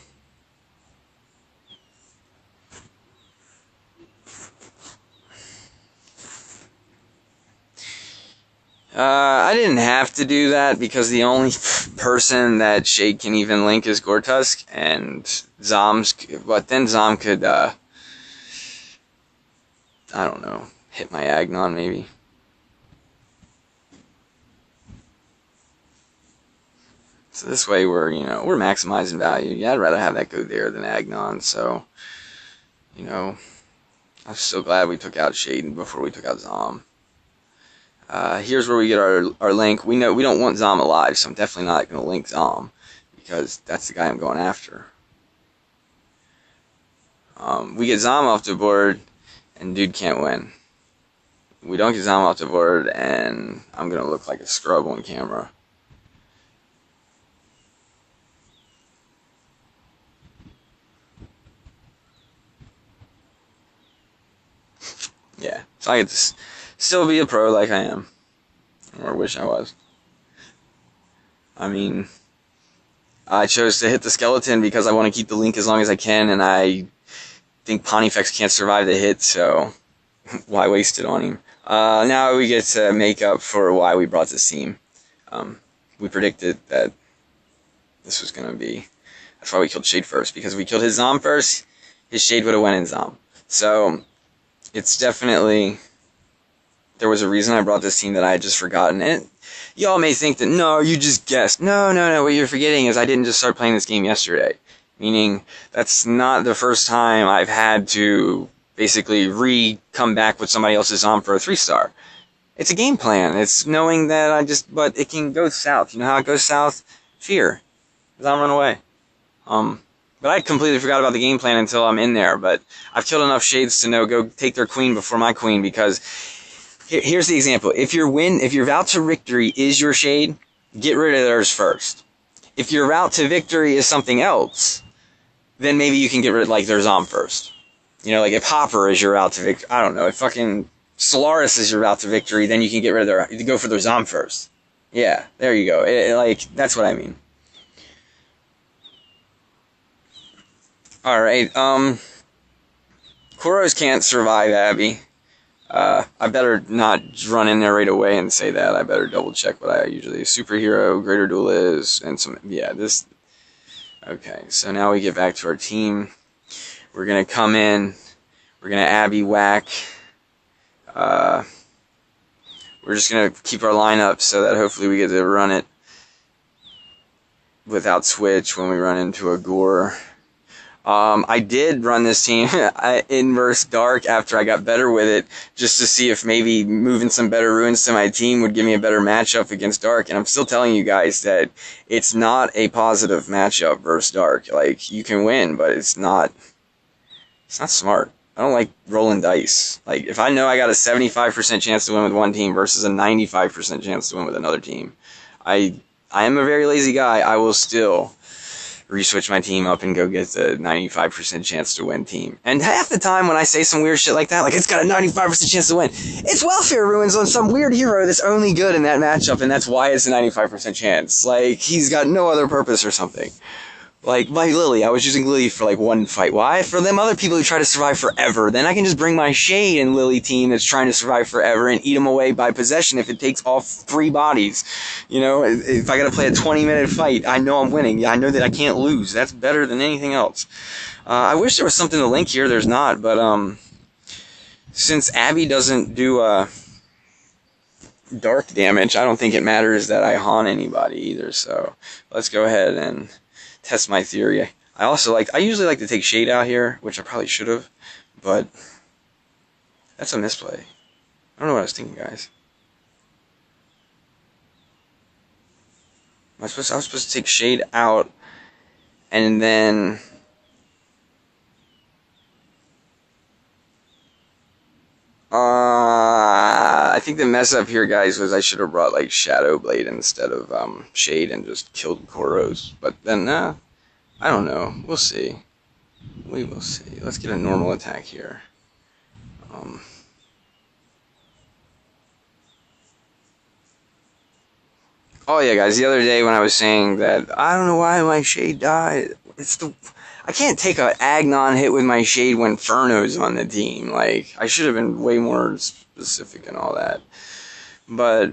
I didn't have to do that because the only person that Shade can even link is Gortusk, and Zom's, but then Zom could, I don't know, hit my Agnon maybe. So this way we're maximizing value. Yeah, I'd rather have that go there than Agnon, so, you know, I'm so glad we took out Shade before we took out Zom. Here's where we get our link. We know we don't want Zom alive, so I'm definitely not going to link Zom, because that's the guy I'm going after. We get Zom off the board, and dude can't win. We don't get Zom off the board, and I'm going to look like a scrub on camera. Yeah, so I get to still be a pro like I am. Or wish I was. I mean, I chose to hit the skeleton because I want to keep the link as long as I can, and I think Pontifex can't survive the hit, so why waste it on him? Now we get to make up for why we brought this team. We predicted that this was going to be... That's why we killed Shade first, because if we killed his Zom first, his Shade would have went in Zom. So... it's definitely, there was a reason I brought this team that I had just forgotten. And y'all may think that, no, you just guessed. No, what you're forgetting is I didn't just start playing this game yesterday. Meaning, that's not the first time I've had to basically come back with somebody else's Zom for a 3-star. It's a game plan. It's knowing that but it can go south. You know how it goes south? Fear. Zom run away. But I completely forgot about the game plan until I'm in there. But I've killed enough Shades to know go take their queen before my queen, because here's the example. If your route to victory is your Shade, get rid of theirs first. If your route to victory is something else, then maybe you can get rid of like their Zom first. You know, like if Hopper is your route to victory, I don't know, if fucking Solaris is your route to victory, then you can get rid of go for their Zom first. Yeah, there you go. Like, that's what I mean. Alright, Koros can't survive Abby. I better not run in there right away and say that. I better double check what I usually... Superhero, Greater Duel is, and some... Yeah, this... Okay, so now we get back to our team. We're gonna come in. We're gonna Abby whack. We're just gonna keep our lineup so that hopefully we get to run it without switch when we run into a Gore. I did run this team in versus Dark after I got better with it, just to see if maybe moving some better ruins to my team would give me a better matchup against Dark. And I'm still telling you guys that it's not a positive matchup versus Dark. Like, you can win, but it's not smart. I don't like rolling dice. Like, if I know I got a 75% chance to win with one team versus a 95% chance to win with another team, I am a very lazy guy. I will still re-switch my team up and go get the 95% chance to win team. And half the time when I say some weird shit like that, like it's got a 95% chance to win, it's welfare ruins on some weird hero that's only good in that matchup, and that's why it's a 95% chance. Like, he's got no other purpose or something. Like, my Lily, I was using Lily for like one fight. Why? For them other people who try to survive forever, then I can just bring my Shade and Lily team that's trying to survive forever and eat them away by possession if it takes all 3 bodies. You know, if I gotta play a 20-minute fight, I know I'm winning. I know that I can't lose. That's better than anything else. I wish there was something to link here. There's not, but since Abby doesn't do dark damage, I don't think it matters that I haunt anybody either. So let's go ahead and test my theory. I usually like to take Shade out here, which I probably should have, but that's a misplay. I don't know what I was thinking, guys. I was supposed to take Shade out, and then I think the mess up here, guys, was I should have brought like Shadow Blade instead of Shade and just killed Koros. But then, I don't know. We'll see. We will see. Let's get a normal attack here. Oh yeah, guys. The other day when I was saying that I don't know why my Shade died. I can't take a Agnon hit with my Shade when Furno's on the team. Like, I should have been way more specific and all that. But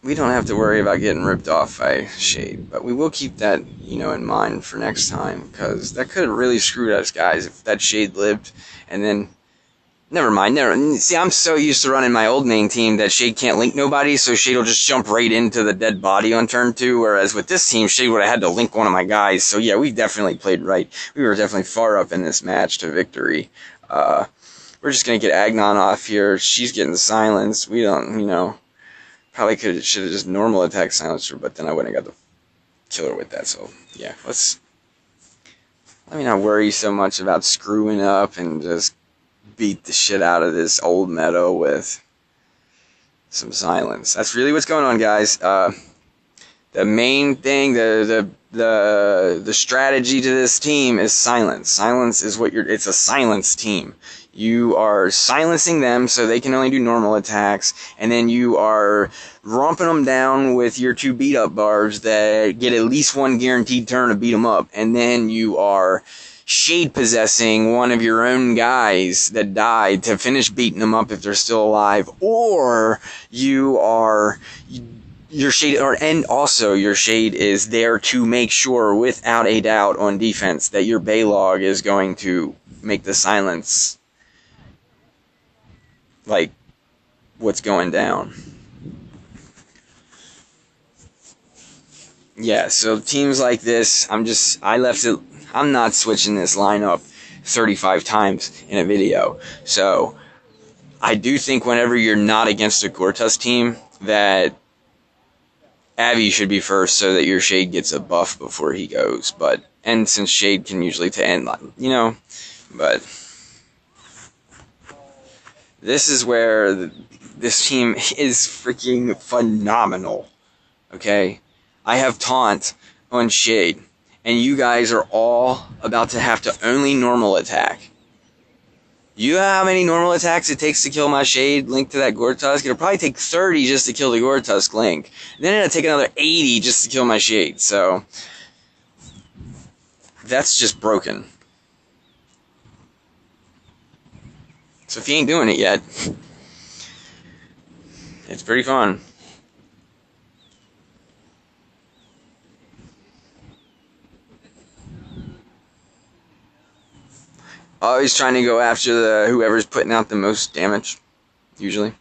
we don't have to worry about getting ripped off by Shade. But we will keep that, you know, in mind for next time, because that could have really screwed us, guys, if that Shade lived. And then, never mind. See, I'm so used to running my old main team that Shade can't link nobody, so Shade will just jump right into the dead body on turn 2, whereas with this team, Shade would have had to link one of my guys. So yeah, we definitely played right. We were definitely far up in this match to victory. We're We're just going to get Agnon off here. She's getting silenced. We don't, probably should have just normal attack silenced her, but then I wouldn't have got the killer with that. So, yeah, let me not worry so much about screwing up and just beat the shit out of this old meadow with some silence. That's really what's going on, guys. The main thing, the strategy to this team is silence. Silence is it's a silence team. You are silencing them so they can only do normal attacks, and then you are romping them down with your 2 beat-up barbs that get at least 1 guaranteed turn to beat them up, and then you are shade possessing one of your own guys that died to finish beating them up if they're still alive, or your shade is there to make sure without a doubt on defense that your Baylog is going to make the silence like what's going down. Yeah, so teams like this, I'm not switching this lineup 35 times in a video. So I do think whenever you're not against a Gortus team that Abby should be first so that your Shade gets a buff before he goes. And since Shade can usually but this is where this team is freaking phenomenal. Okay? I have Taunt on Shade, and you guys are all about to have to only normal attack. You know how many normal attacks it takes to kill my Shade linked to that Gortusk? It'll probably take 30 just to kill the Gortusk link. Then it'll take another 80 just to kill my Shade. So that's just broken. So if you ain't doing it yet, it's pretty fun. Always trying to go after whoever's putting out the most damage, usually.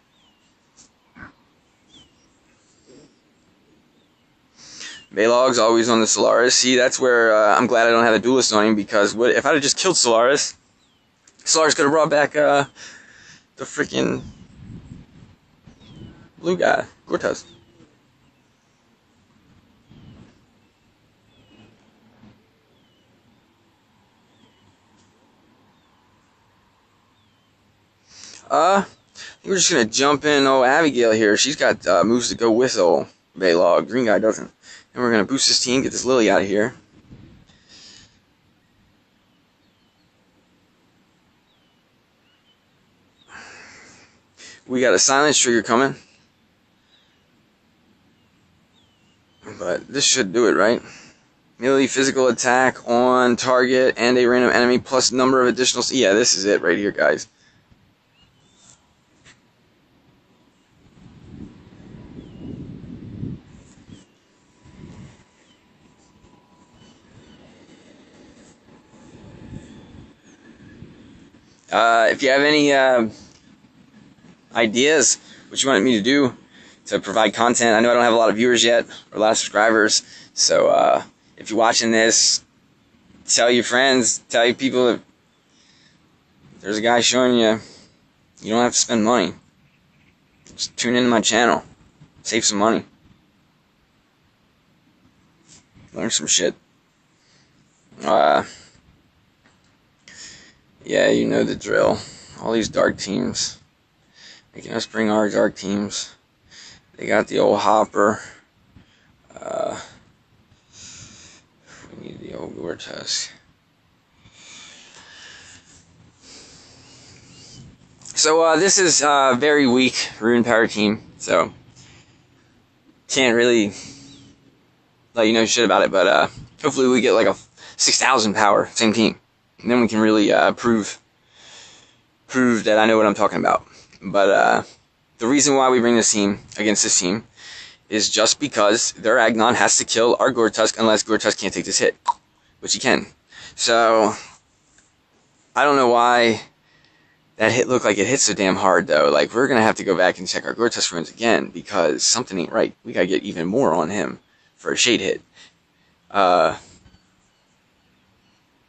Baylog's always on the Solaris. See, that's where I'm glad I don't have a duelist on him, because if I'd have just killed Solaris, Solaris could have brought back the freaking blue guy, Gortus. We're just gonna jump in Abigail here. She's got moves to go with Baylog. Green guy doesn't. And we're gonna boost this team, get this Lily out of here. We got a silence trigger coming. But this should do it, right? Melee physical attack on target and a random enemy plus number of additional... Yeah, this is it right here, guys. If you have any ideas what you want me to do to provide content, I know I don't have a lot of viewers yet or a lot of subscribers, so if you're watching this, tell your friends, tell your people that there's a guy showing you don't have to spend money. Just tune into my channel, save some money, learn some shit. Yeah, you know the drill. All these dark teams making us bring our dark teams. They got the old Hopper. We need the old Gortusk. So this is a very weak Rune Power team, so can't really let you know shit about it, but hopefully we get like a 6,000 power, same team. And then we can really prove that I know what I'm talking about. But the reason why we bring this team against this team is just because their Agnon has to kill our Gortusk unless Gortusk can't take this hit, which he can. So I don't know why that hit looked like it hit so damn hard, though. Like, we're going to have to go back and check our Gortusk runes again because something ain't right. We got to get even more on him for a shade hit.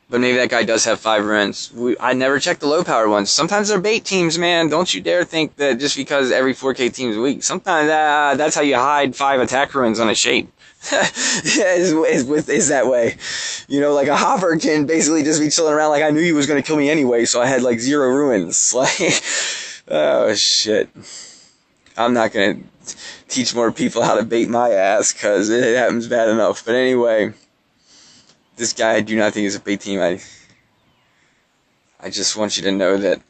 But maybe that guy does have 5 runes. I never checked the low-powered ones. Sometimes they're bait teams, man. Don't you dare think that just because every 4K team is weak. Sometimes that's how you hide 5 attack runes on a shade. is that way. You know, like a hopper can basically just be chilling around like I knew he was going to kill me anyway, so I had like 0 ruins. Like, oh, shit. I'm not going to teach more people how to bait my ass because it happens bad enough. But anyway... This guy I do not think is a bait team. I just want you to know that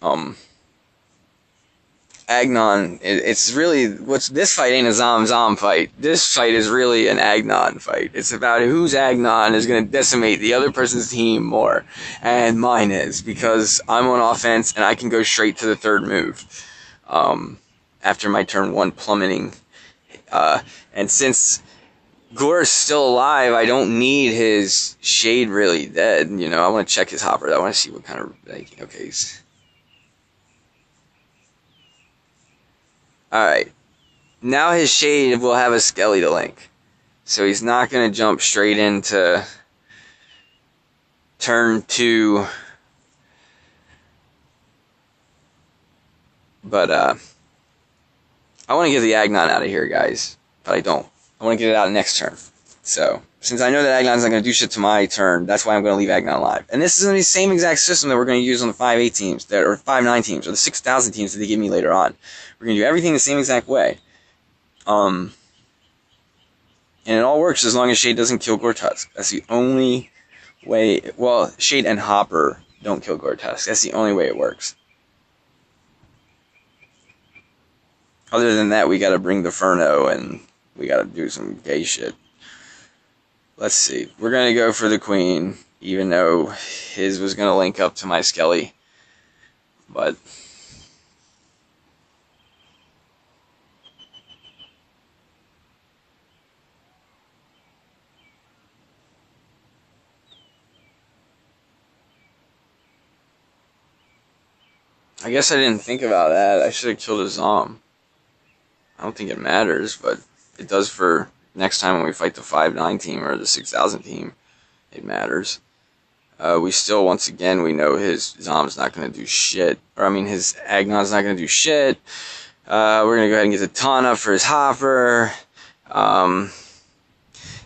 Agnon, it's really this fight ain't a Zom fight. This fight is really an Agnon fight. It's about whose Agnon is going to decimate the other person's team more, and mine is because I'm on offense and I can go straight to the 3rd move after my turn 1 plummeting, and since Gore's still alive, I don't need his shade really dead. You know, I want to check his hopper. I want to see what kind of, like, okay. Alright. Now his shade will have a skelly to link. So he's not going to jump straight into turn 2. But, I want to get the Agnon out of here, guys. But I don't. I want to get it out next turn. So, since I know that Agnon's not going to do shit to my turn, that's why I'm going to leave Agnon alive. And this is going to be the same exact system that we're going to use on the 5-8 teams, or 5-9 teams, or the 6,000 teams that they give me later on. We're going to do everything the same exact way. And it all works as long as Shade doesn't kill Gore-Tusk. That's the only way... Well, Shade and Hopper don't kill Gore-Tusk. That's the only way it works. Other than that, we got to bring the Furno and... We gotta do some gay shit. Let's see. We're gonna go for the Queen, even though his was gonna link up to my Skelly. But... I guess I didn't think about that. I should have killed a Zom. I don't think it matters, but... It does for next time when we fight the 5-9 team or the 6,000 team. It matters. We still, once again, we know his Zom's not going to do shit. Or, I mean, his Agnon's not going to do shit. We're going to go ahead and get the Taunt for his Hopper.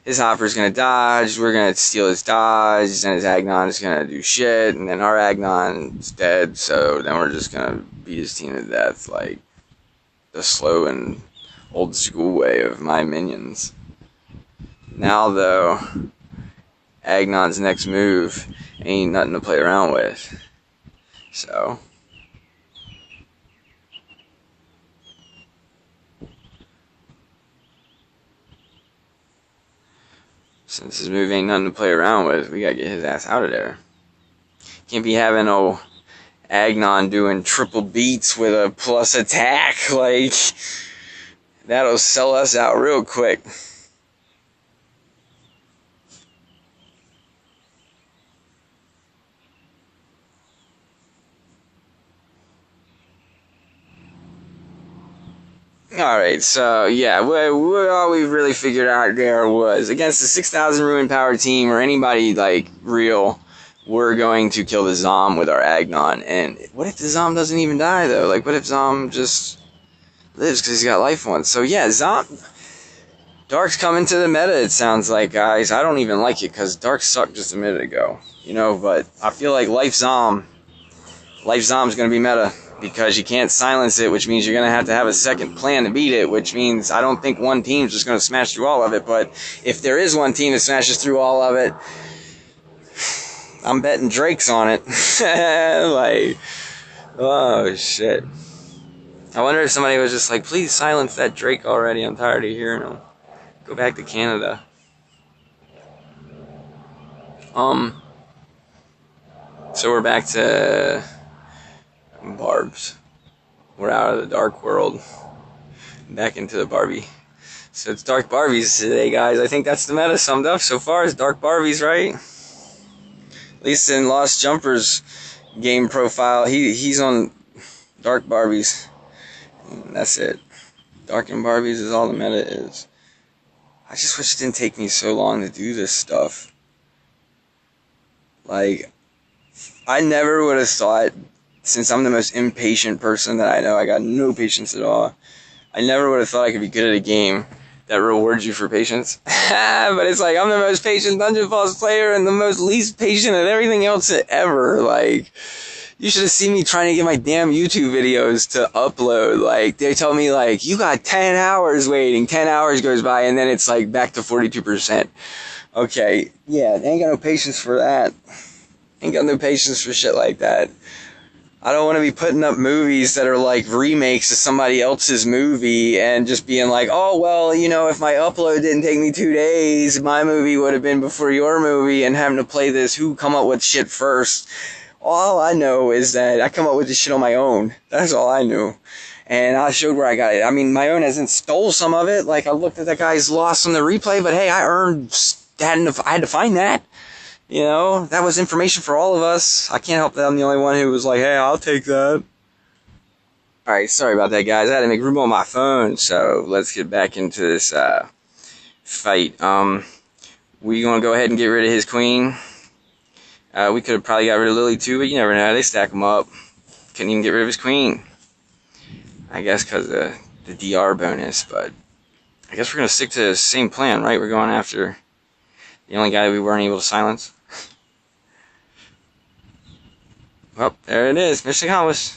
His Hopper's going to dodge. We're going to steal his dodge. And his Agnon is going to do shit. And then our Agnon's dead. So then we're just going to beat his team to death. Like, the slow and... old school way of my minions. Now though, Agnon's next move ain't nothing to play around with. So since his move ain't nothing to play around with, we gotta get his ass out of there. Can't be having no Agnon doing triple beats with a plus attack, like that'll sell us out real quick. Alright, so yeah, all we really figured out there was against the 6,000 Ruin Power team or anybody like real, we're going to kill the Zom with our Agnon. And what if the Zom doesn't even die though? Like, what if Zom just lives because he's got life once? So yeah, Zom... Dark's coming to the meta, it sounds like, guys. I don't even like it, because Dark sucked just a minute ago. You know, but I feel like Life Zom's going to be meta, because you can't silence it, which means you're going to have a second plan to beat it, which means I don't think one team's just going to smash through all of it, but if there is one team that smashes through all of it, I'm betting Drake's on it. Like, oh, shit. I wonder if somebody was just like, please silence that Drake already, I'm tired of hearing him. Go back to Canada. So we're back to Barbs. We're out of the dark world. Back into the Barbie. So it's Dark Barbies today, guys. I think that's the meta summed up so far is Dark Barbies, right? At least in Lost Jumper's game profile, he's on Dark Barbies. And that's it. Dark and Barbies is all the meta is. I just wish it didn't take me so long to do this stuff. Like, I never would have thought, since I'm the most impatient person that I know, I got no patience at all. I never would have thought I could be good at a game that rewards you for patience. But it's like, I'm the most patient Dungeon Boss player and the most least patient at everything else ever. Like, you should have seen me trying to get my damn YouTube videos to upload. Like, they tell me, like, you got 10 hours waiting. 10 hours goes by, and then it's, like, back to 42%. Okay, yeah, ain't got no patience for that. Ain't got no patience for shit like that. I don't want to be putting up movies that are like remakes of somebody else's movie and just being like, oh, well, you know, if my upload didn't take me 2 days, my movie would have been before your movie, and having to play this who come up with shit first. All I know is that I come up with this shit on my own. That's all I knew. And I showed where I got it. I mean, my own hasn't stole some of it. Like, I looked at that guy's loss on the replay, but hey, I had to find that. You know, that was information for all of us. I can't help that I'm the only one who was like, hey, I'll take that. Alright, sorry about that, guys. I had to make room on my phone, so let's get back into this fight. We gonna go ahead and get rid of his queen. We could have probably got rid of Lily too, but you never know. They stack him up. Couldn't even get rid of his queen. I guess because of the DR bonus, but I guess we're gonna stick to the same plan, right? We're going after the only guy we weren't able to silence. Well, there it is. Mission accomplished.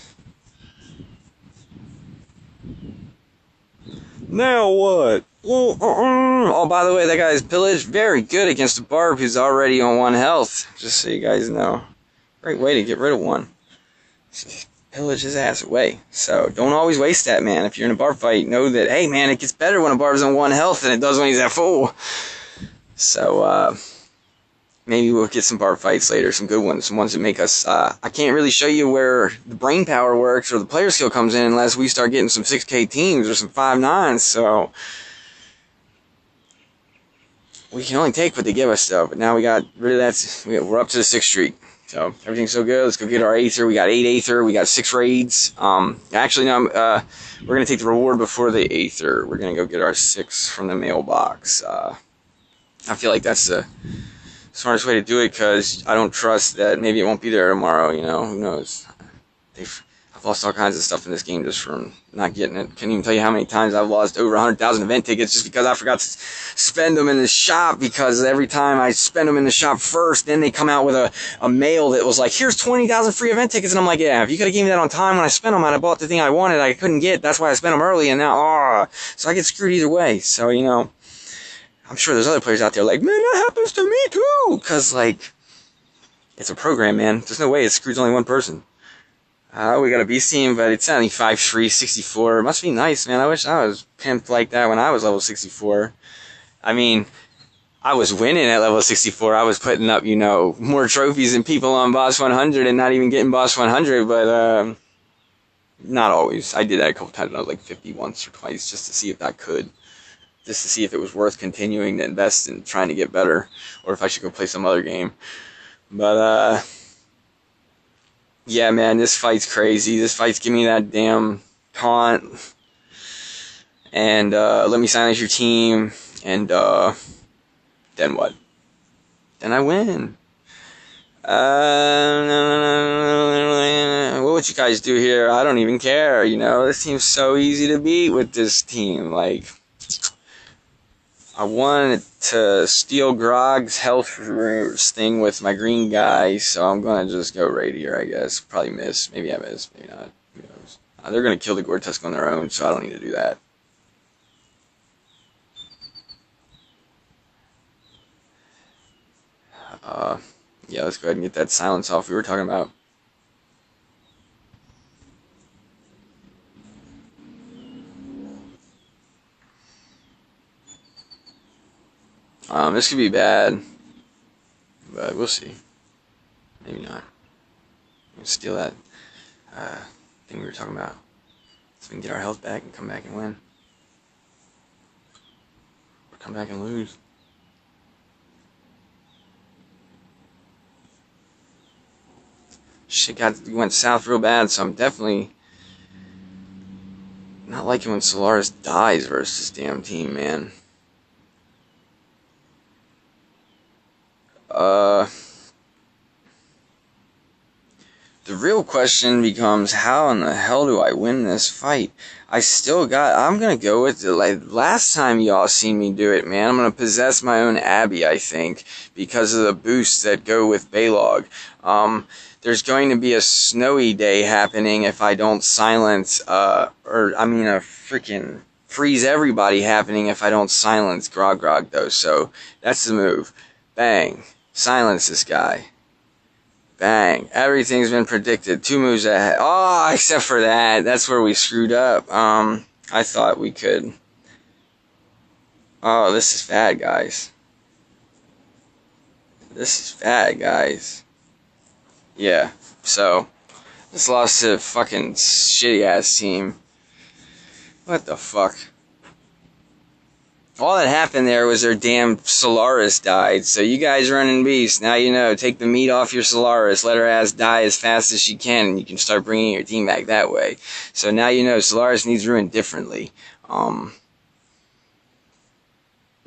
Now what? Oh, by the way, that guy's pillage very good against a barb who's already on 1 health. Just so you guys know. Great way to get rid of one. Just pillage his ass away. So don't always waste that, man. If you're in a barb fight, know that, hey, man, it gets better when a barb's on 1 health than it does when he's at full. So, maybe we'll get some barb fights later, some good ones, some ones that make us, I can't really show you where the brain power works or the player skill comes in unless we start getting some 6K teams or some 5-9s, so we can only take what they give us, though. But now we got rid of that, we're up to the 6th streak, so everything's so good. Let's go get our Aether. We got 8 Aether, we got 6 raids. Actually, no, we're going to take the reward before the Aether. We're going to go get our 6 from the mailbox. I feel like that's the smartest way to do it, because I don't trust that maybe it won't be there tomorrow, you know, who knows. I've lost all kinds of stuff in this game just from not getting it. Can't even tell you how many times I've lost over 100,000 event tickets just because I forgot to spend them in the shop, because every time I spend them in the shop first, then they come out with a mail that was like, here's 20,000 free event tickets, and I'm like, yeah, if you could have given me that on time when I spent them, I'd have bought the thing I wanted, I couldn't get, that's why I spent them early, and now, so I get screwed either way, so, you know, I'm sure there's other players out there like, man, that happens to me too! Because, like, it's a program, man. There's no way it screws only one person. We got a beast team, but it's only 5 free, 64. It must be nice, man. I wish I was pimped like that when I was level 64. I mean, I was winning at level 64. I was putting up, you know, more trophies than people on Boss 100 and not even getting Boss 100, but, not always. I did that a couple times when I was like 50 once or twice just to see if I could. Just to see if it was worth continuing to invest in trying to get better, or if I should go play some other game. But, yeah, man, this fight's crazy. This fight's giving me that damn taunt. And, let me silence your team. And, then what? Then I win. What would you guys do here? I don't even care, you know? This team's so easy to beat with this team. Like, I wanted to steal Grog's health thing with my green guy, so I'm going to just go right here, I guess. Probably miss. Maybe I miss. Maybe not. Who knows? They're going to kill the Gore-Tusk on their own, so I don't need to do that. Yeah, let's go ahead and get that silence off we were talking about. This could be bad, but we'll see. Maybe not. Let's steal that thing we were talking about, so we can get our health back and come back and win, or come back and lose. Shit went south real bad, so I'm definitely not liking when Solaris dies versus this damn team, man. The real question becomes, how in the hell do I win this fight? I'm gonna go with it. Like, last time y'all seen me do it, man. I'm gonna possess my own Abby, I think, because of the boosts that go with Balog. There's going to be a snowy day happening if I don't silence, a freaking freeze everybody happening if I don't silence Grog though. So, that's the move. Bang. Silence this guy. Bang. Everything's been predicted. 2 moves ahead. Oh, except for that. That's where we screwed up. I thought we could. Oh, this is bad, guys. This is bad, guys. Yeah. So, this lost to a fucking shitty-ass team. What the fuck? All that happened there was their damn Solaris died. So you guys running beasts. Now you know. Take the meat off your Solaris. Let her ass die as fast as she can. And you can start bringing your team back that way. So now you know Solaris needs ruined differently. The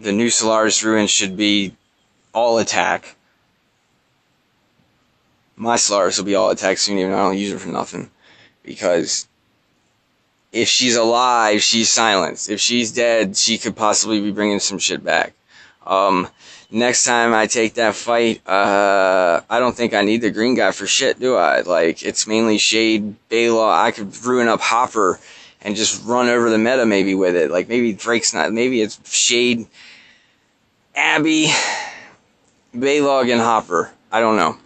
new Solaris ruin should be all attack. My Solaris will be all attack soon, even though I don't use her for nothing. Because if she's alive, she's silenced. If she's dead, she could possibly be bringing some shit back. Next time I take that fight, I don't think I need the green guy for shit, do I? Like, it's mainly Shade, Balog. I could ruin up Hopper and just run over the meta maybe with it. Like, maybe Drake's not. Maybe it's Shade, Abby, Balog, and Hopper. I don't know.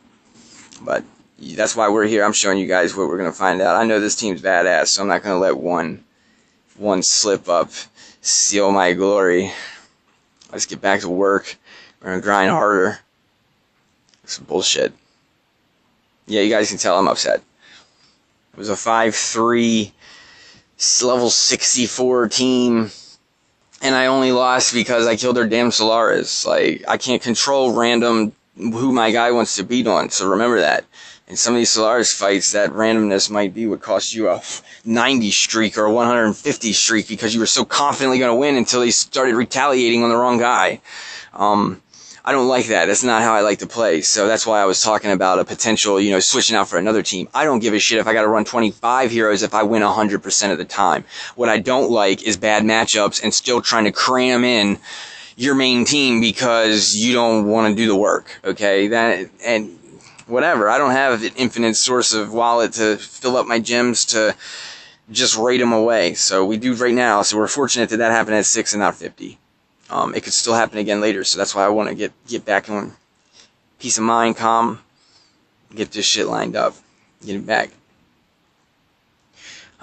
But that's why we're here. I'm showing you guys what we're going to find out. I know this team's badass, so I'm not going to let one slip up steal my glory. Let's get back to work. We're going to grind harder. Some bullshit. Yeah, you guys can tell I'm upset. It was a 5-3 level 64 team, and I only lost because I killed their damn Solaris. Like, I can't control random who my guy wants to beat on, so remember that. In some of these Solaris fights, that randomness might be what cost you a 90 streak or a 150 streak because you were so confidently going to win until they started retaliating on the wrong guy. I don't like that. That's not how I like to play. So that's why I was talking about a potential, switching out for another team. I don't give a shit if I got to run 25 heroes if I win 100% of the time. What I don't like is bad matchups and still trying to cram in your main team because you don't want to do the work. Okay? And whatever. I don't have an infinite source of wallet to fill up my gems to just raid them away. So we do right now. So we're fortunate that happened at 6 and not 50. It could still happen again later. So that's why I want to get back on peace of mind, calm, get this shit lined up, get it back.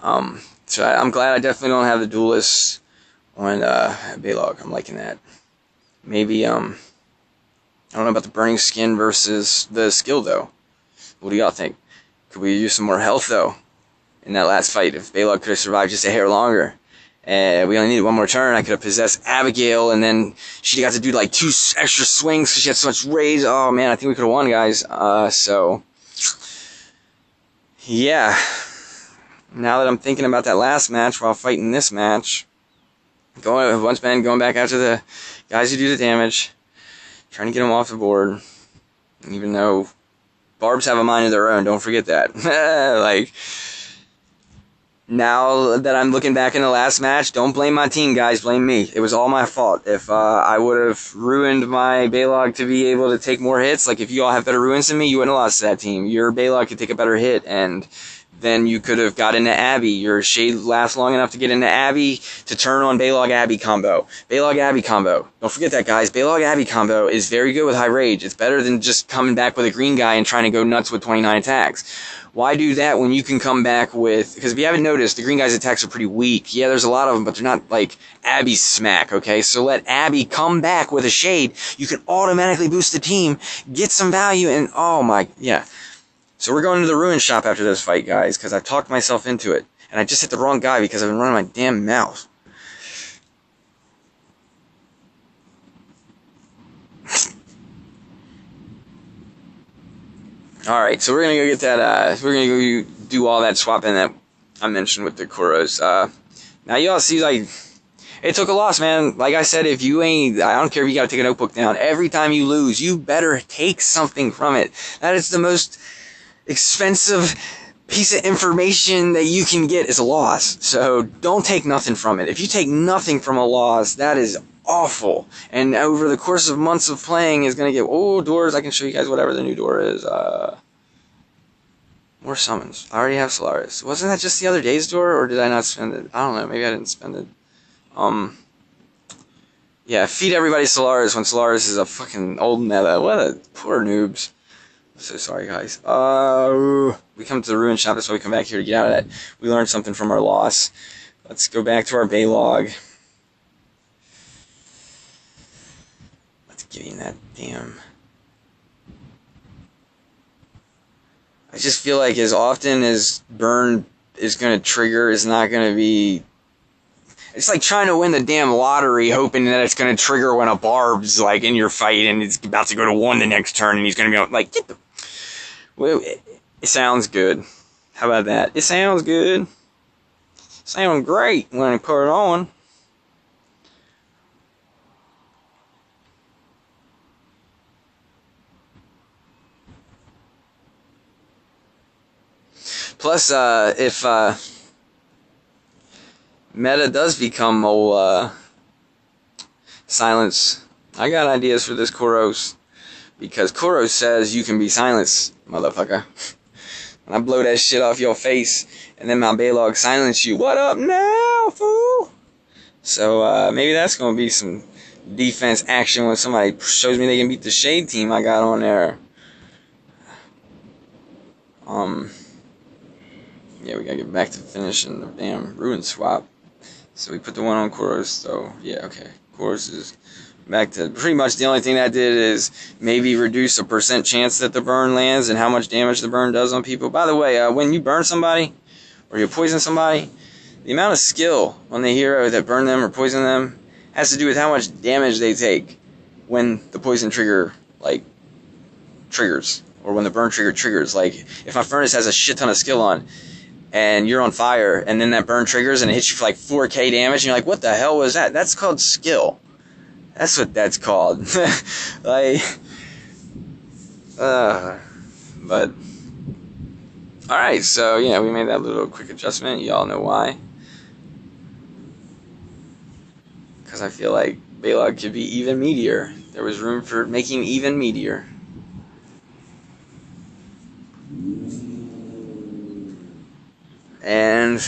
So I'm glad I definitely don't have the duelists on Balog. I'm liking that. Maybe I don't know about the burning skin versus the skill, though. What do y'all think? Could we use some more health, though, in that last fight? If Balog could have survived just a hair longer. And we only needed one more turn. I could have possessed Abigail, and then she got to do like 2 extra swings because she had so much rage. Oh, man, I think we could have won, guys. So, yeah. Now that I'm thinking about that last match while fighting this match, going back after the guys who do the damage, trying to get them off the board, even though barbs have a mind of their own, don't forget that. Like, now that I'm looking back in the last match, don't blame my team, guys, blame me. It was all my fault. If I would have ruined my Balog to be able to take more hits, like if you all have better ruins than me, you wouldn't have lost to that team. Your Balog could take a better hit, and then you could have got into Abby. Your Shade lasts long enough to get into Abby to turn on Balog-Abby combo. Balog-Abby combo. Don't forget that, guys. Balog-Abby combo is very good with high rage. It's better than just coming back with a green guy and trying to go nuts with 29 attacks. Why do that when you can come back with... Because if you haven't noticed, the green guy's attacks are pretty weak. Yeah, there's a lot of them, but they're not like Abby's smack, okay? So let Abby come back with a Shade. You can automatically boost the team, get some value, and oh my... Yeah. So we're going to the ruin shop after this fight, guys, because I've talked myself into it. And I just hit the wrong guy because I've been running my damn mouse. Alright, so we're going to go get that, we're going to go do all that swapping that I mentioned with the koros. Now y'all see, like, it took a loss, man. Like I said, if you ain't, I don't care if you got to take a notebook down. Every time you lose, you better take something from it. That is the most expensive piece of information that you can get is a loss. So don't take nothing from it. If you take nothing from a loss, that is awful. And over the course of months of playing is going to get, oh, doors. I can show you guys whatever the new door is. More summons. I already have Solaris. Wasn't that just the other day's door, or did I not spend it? I don't know. Maybe I didn't spend it. Yeah, feed everybody Solaris when Solaris is a fucking old meta. What a poor noobs. I'm so sorry, guys. We come to the ruin shop, that's why we come back here to get out of that. We learned something from our loss. Let's go back to our bay log. Let's give you that damn. I just feel like as often as burn is going to trigger is not going to be... It's like trying to win the damn lottery, hoping that it's going to trigger when a barb's like in your fight and it's about to go to 1 the next turn and he's going to be like, get the... Well, it sounds good. How about that? It sounds good. Sounds great when I put it on. Plus, if meta does become old silence, I got ideas for this koros. Because koros says you can be silenced, motherfucker. And I blow that shit off your face, and then my Baylog silence you. What up now, fool? So maybe that's gonna be some defense action when somebody shows me they can beat the shade team I got on there. Yeah, we gotta get back to finishing the damn ruin swap. So we put the one on koros, so yeah, okay. Koros is back to pretty much the only thing that did is maybe reduce a % chance that the burn lands and how much damage the burn does on people. By the way, when you burn somebody or you poison somebody, the amount of skill on the hero that burn them or poison them has to do with how much damage they take when the poison trigger like triggers, or when the burn trigger triggers. Like if my furnace has a shit ton of skill on and you're on fire and then that burn triggers and it hits you for like 4k damage and you're like, what the hell was that? That's called skill. That's what that's called. Like, but, alright, so, yeah, we made that little quick adjustment. Y'all know why. Because I feel like Baylog could be even meatier. There was room for making even meatier. And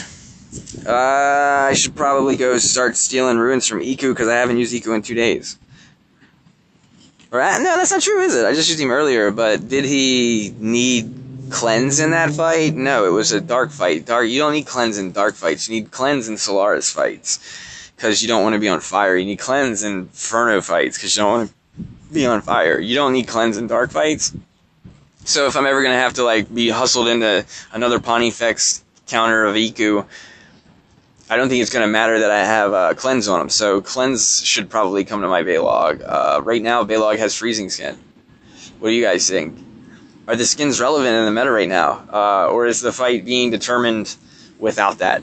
I should probably go start stealing ruins from Iku because I haven't used Iku in 2 days. Or, no, that's not true, is it? I just used him earlier, but did he need cleanse in that fight? No, it was a dark fight. You don't need cleanse in dark fights. You need cleanse in Solaris fights because you don't want to be on fire. You need cleanse in Inferno fights because you don't want to be on fire. You don't need cleanse in dark fights. So if I'm ever going to have to like be hustled into another Pontifex counter of Iku, I don't think it's going to matter that I have cleanse on him. So cleanse should probably come to my Baylog. Right now, Baylog has freezing skin. What do you guys think? Are the skins relevant in the meta right now? Or is the fight being determined without that?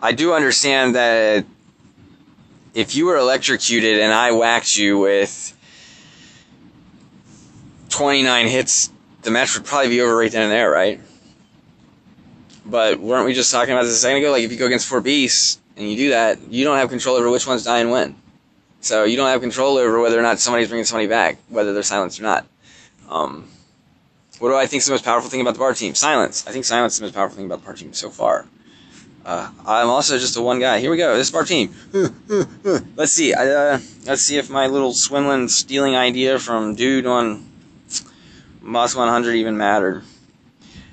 I do understand that if you were electrocuted and I whacked you with 29 hits, the match would probably be over right then and there, right? But weren't we just talking about this a second ago? Like, if you go against 4 beasts and you do that, you don't have control over which ones die and when. So you don't have control over whether or not somebody's bringing somebody back, whether they're silenced or not. What do I think is the most powerful thing about the bar team? Silence. I think silence is the most powerful thing about the bar team so far. I'm also just a one guy. Here we go. This bar team. Let's see. Let's see if my little swindling, stealing idea from dude on Boss 100 even mattered.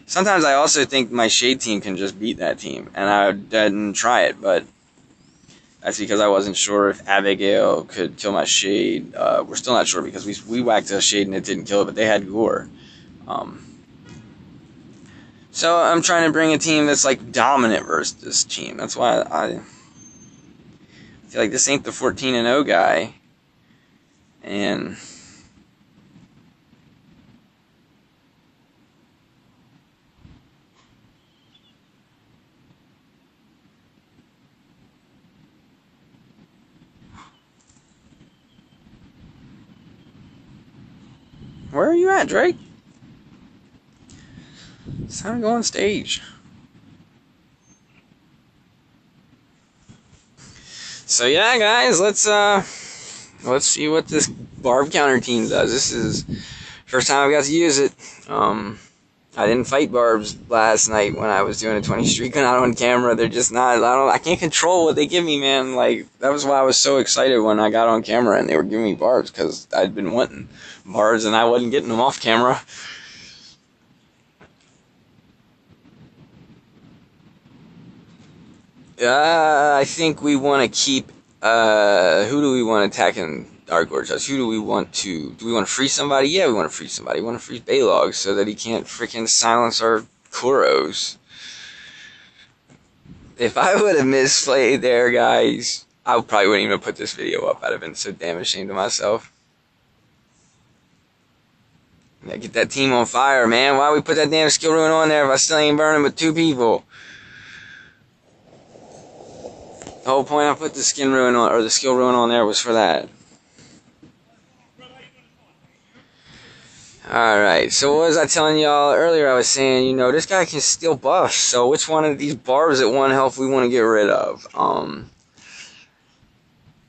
Sometimes I also think my Shade team can just beat that team, and I didn't try it, but that's because I wasn't sure if Abigail could kill my Shade. We're still not sure because we whacked a Shade and it didn't kill it, but they had Gore. So I'm trying to bring a team that's like dominant versus this team. That's why I feel like this ain't the 14-0 guy, and where are you at, Drake? It's time to go on stage. So yeah, guys, let's see what this barb counter team does. This is first time I got to use it. I didn't fight barbs last night when I was doing a 20 streak not on camera. They're just not, I can't control what they give me, man. Like, that was why I was so excited when I got on camera and they were giving me barbs, because I'd been wanting barbs and I wasn't getting them off camera. I think we want to keep, who do we want attacking our gorgeous? Who do we want to free somebody? Yeah, we want to free somebody. We want to free Baylog so that he can't freaking silence our koros. If I would have misplayed there, guys, I probably wouldn't even put this video up. I'd have been so damn ashamed of myself. Yeah, get that team on fire, man. Why we put that damn skill rune on there if I still ain't burning with 2 people? The whole point I put the skin rune on, or the skill rune on there, was for that. Alright, so what was I telling y'all earlier? I was saying, you know, this guy can steal buffs, so which one of these barbs at 1 health we want to get rid of?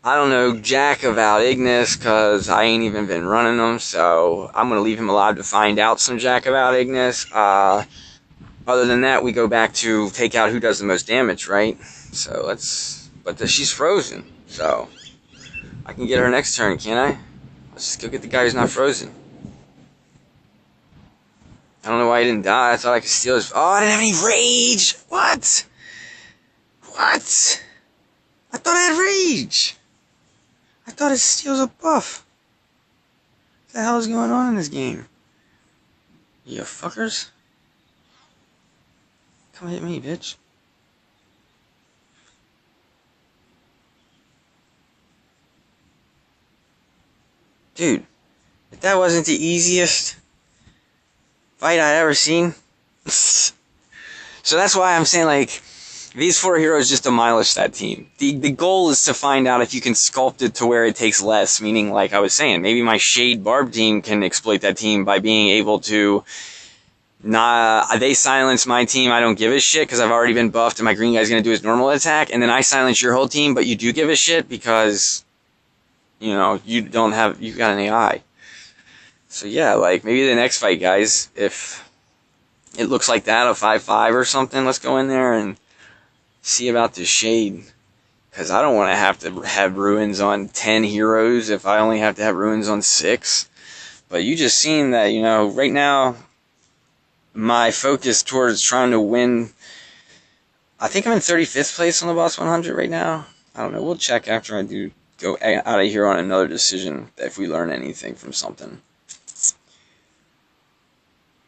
I don't know, Jack Avowed Ignis, because I ain't even been running them, so I'm going to leave him alive to find out some Jack Avowed Ignis. Other than that, we go back to take out who does the most damage, right? So let's, she's frozen, so I can get her next turn, can't I? Let's just go get the guy who's not frozen. I don't know why he didn't die. I thought I could steal his... Oh, I didn't have any rage! What? What? I thought I had rage! I thought it steals a buff. What the hell is going on in this game? You fuckers. Come hit me, bitch. Dude, if that wasn't the easiest fight I'd ever seen. So that's why I'm saying, like, these 4 heroes just demolish that team. The goal is to find out if you can sculpt it to where it takes less, meaning, like I was saying, maybe my Shade Barb team can exploit that team by being able to they silence my team, I don't give a shit because I've already been buffed and my green guy's going to do his normal attack, and then I silence your whole team, but you do give a shit because, you know, you got an AI. So yeah, like, maybe the next fight, guys, if it looks like that, a 5-5 or something, let's go in there and see about the Shade. Because I don't want to have ruins on 10 heroes if I only have to have ruins on 6. But you just seen that, you know, right now, my focus towards trying to win, I think I'm in 35th place on the Boss 100 right now. I don't know, we'll check after I do go out of here on another decision, if we learn anything from something.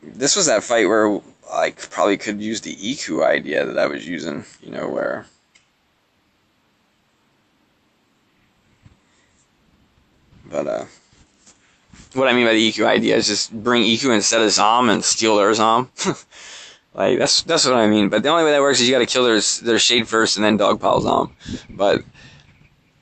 This was that fight where I probably could use the EQ idea that I was using, you know, where... But, what I mean by the EQ idea is just bring EQ instead of Zom and steal their Zom. Like, that's what I mean. But the only way that works is you gotta kill their Shade first and then dogpile Zom. But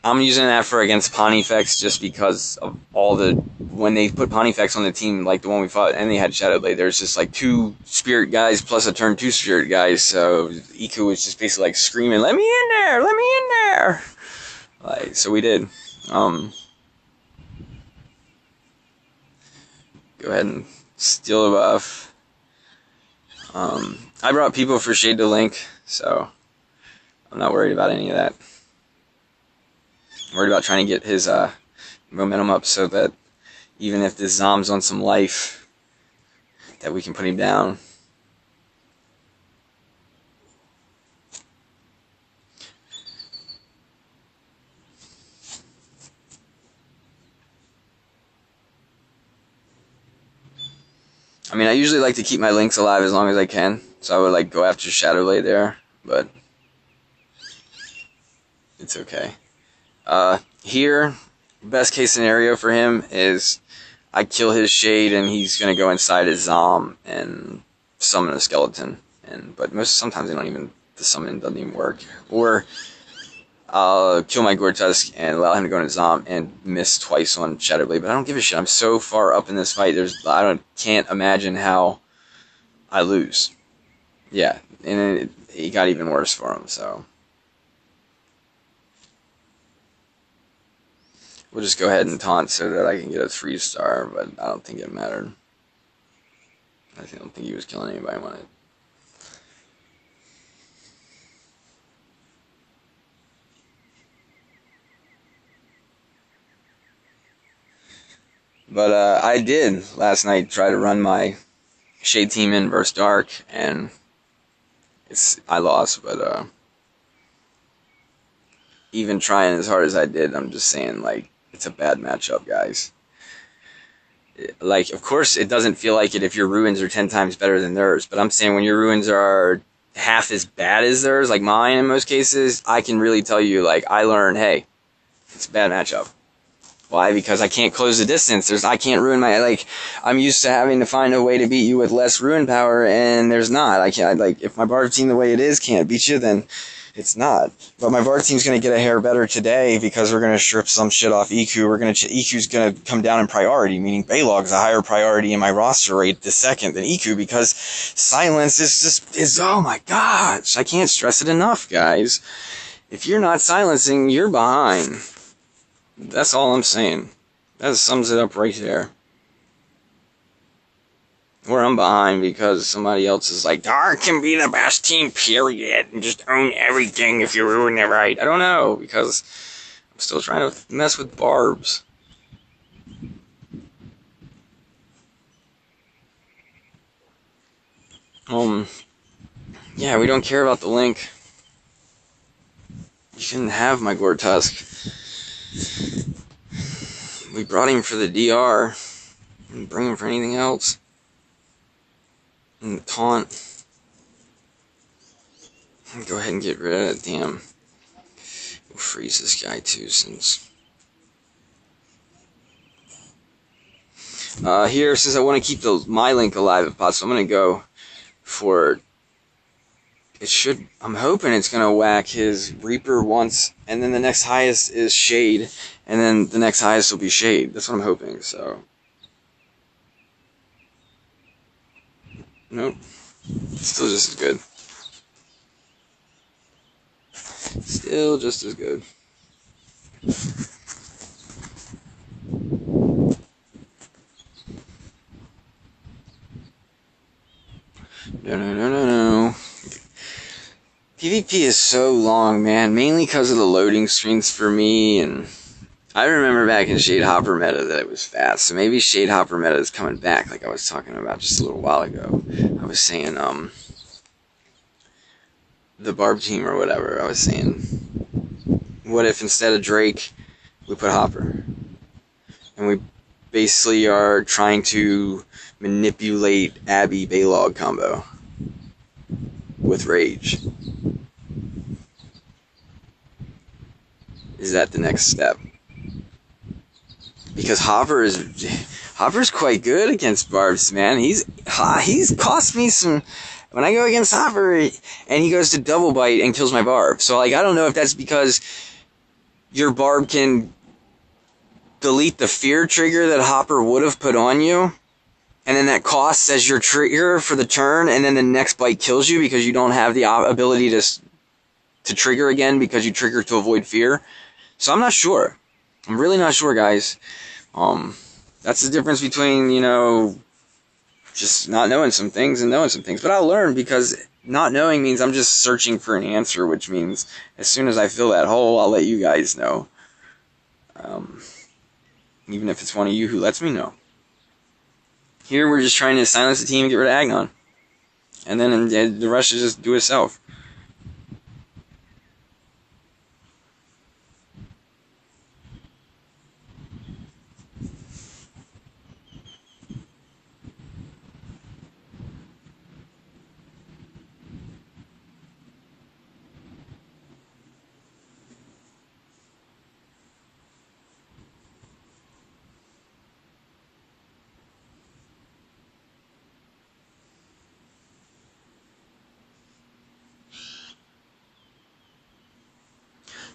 I'm using that for against Pontifex just because of all the... When they put Pontifex on the team, like the one we fought, and they had Shadowblade, there's just like 2 Spirit guys plus a turn 2 Spirit guys, so Iku was just basically like screaming, "Let me in there! Let me in there!" Like, so we did. Go ahead and steal a buff. I brought people for Shade to Link, so I'm not worried about any of that. I'm worried about trying to get his momentum up so that even if this Zom's on some life, that we can put him down. I mean, I usually like to keep my links alive as long as I can, so I would like go after Shadowblade there, but it's okay. Here, best case scenario for him is I kill his Shade and he's gonna go inside his Zom and summon a skeleton. But sometimes the summon doesn't even work. Or I'll kill my Gortusk and allow him to go into Zom and miss twice on Shadowblade. But I don't give a shit. I'm so far up in this fight. I can't imagine how I lose. Yeah, and it got even worse for him, so. We'll just go ahead and taunt so that I can get a 3-star, but I don't think it mattered. I don't think he was killing anybody on it. But I did last night try to run my Shade team in versus Dark, and I lost, but even trying as hard as I did, I'm just saying, like, it's a bad matchup, guys. Like, of course, it doesn't feel like it if your ruins are 10 times better than theirs, but I'm saying when your ruins are half as bad as theirs, like mine in most cases, I can really tell you, like, I learned, hey, it's a bad matchup. Why? Because I can't close the distance. I can't ruin my, like, I'm used to having to find a way to beat you with less ruin power, and there's not. I can't, like, if my Barb team the way it is can't beat you, then it's not. But my Barb team's going to get a hair better today because we're going to strip some shit off EQ. EQ's going to come down in priority, meaning Baylog's a higher priority in my roster rate this second than EQ because silence is, oh my gosh, I can't stress it enough, guys. If you're not silencing, you're behind. That's all I'm saying. That sums it up right there. Where I'm behind because somebody else is like, Dark can be the best team, period, and just own everything if you ruin it right. I don't know, because I'm still trying to mess with Barbs. Yeah, we don't care about the link. You shouldn't have my Gortusk. We brought him for the DR. Didn't bring him for anything else. And the taunt. Go ahead and get rid of it. Damn. We'll freeze this guy too, since. Here, since I want to keep my link alive if possible, I'm going to go for. I'm hoping it's going to whack his Reaper once, and then the next highest is Shade, and then the next highest will be Shade. That's what I'm hoping, so. Nope. Still just as good. Still just as good. No. PvP is so long, man, mainly because of the loading screens for me, and I remember back in Shade Hopper meta that it was fast, so maybe Shade Hopper meta is coming back, like I was talking about just a little while ago. I was saying, the Barb team or whatever, I was saying, what if instead of Drake, we put Hopper? And we basically are trying to manipulate Abby Baylog combo with Rage. Is that the next step? Because Hopper's quite good against Barbs, man. He's cost me some when I go against Hopper, and he goes to double bite and kills my Barb. So like I don't know if that's because your Barb can delete the fear trigger that Hopper would have put on you, and then that costs as your trigger for the turn, and then the next bite kills you because you don't have the ability to trigger again because you trigger to avoid fear. So I'm not sure. I'm really not sure, guys. That's the difference between, you know, just not knowing some things and knowing some things. But I'll learn because not knowing means I'm just searching for an answer, which means as soon as I fill that hole, I'll let you guys know. Even if it's one of you who lets me know. Here we're just trying to silence the team and get rid of Agnon. And then the rest is just do itself.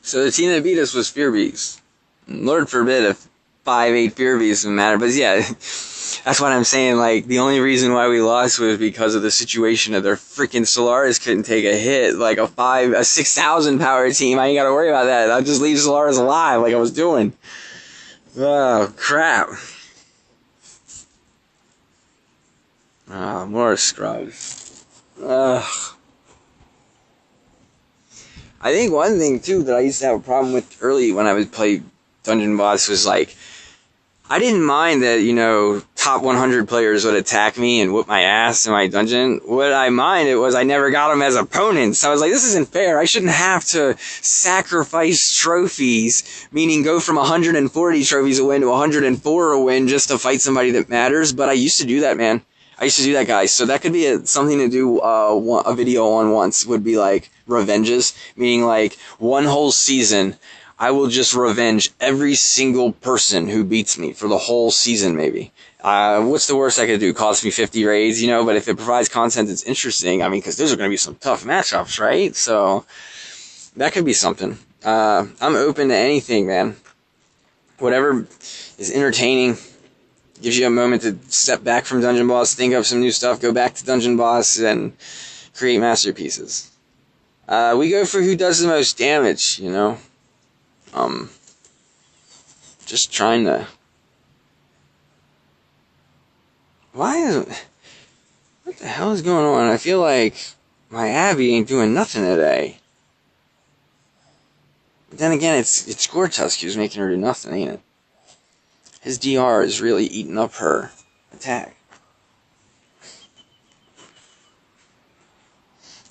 So the team that beat us was Fear Beast. Lord forbid if 5-8 Fear Beasts would matter, but yeah, That's what I'm saying. Like, the only reason why we lost was because of the situation of their freaking Solaris couldn't take a hit. Like a 6,000 power team, I ain't gotta worry about that. I'll just leave Solaris alive like I was doing. Oh, crap. More scrubs. Ugh. I think one thing, too, that I used to have a problem with early when I would play Dungeon Boss was, like, I didn't mind that, you know, top 100 players would attack me and whoop my ass in my dungeon. What I minded was I never got them as opponents. I was like, this isn't fair. I shouldn't have to sacrifice trophies, meaning go from 140 trophies a win to 104 a win just to fight somebody that matters. But I used to do that, man. I used to do that, guys. So that could be something to do a video on once, would be like revenges, meaning like one whole season I will just revenge every single person who beats me for the whole season, maybe. What's the worst I could do? Cost me 50 raids, you know? But if it provides content that's interesting, I mean, because those are going to be some tough matchups, right? So that could be something. I'm open to anything, man. Whatever is entertaining, gives you a moment to step back from Dungeon Boss, think of some new stuff, go back to Dungeon Boss, and create masterpieces. We go for who does the most damage, you know? Just trying to... What the hell is going on? I feel like my Abby ain't doing nothing today. But then again, it's Gortusk who's making her do nothing, ain't it? His DR is really eating up her attack.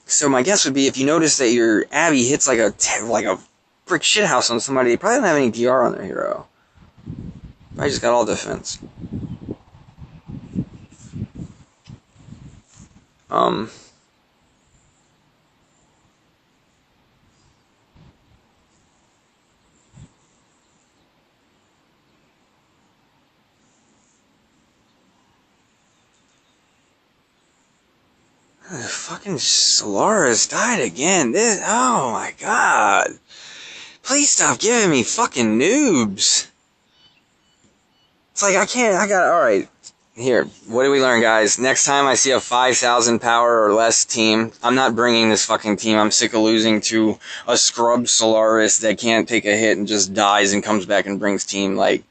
So my guess would be, if you notice that your Abby hits like a brick shithouse on somebody, they probably don't have any DR on their hero. I just got all defense. Fucking Solaris died again. Oh my god. Please stop giving me fucking noobs. It's like, alright. Here, what do we learn, guys? Next time I see a 5,000 power or less team, I'm not bringing this fucking team. I'm sick of losing to a scrub Solaris that can't take a hit and just dies and comes back and brings team. Like,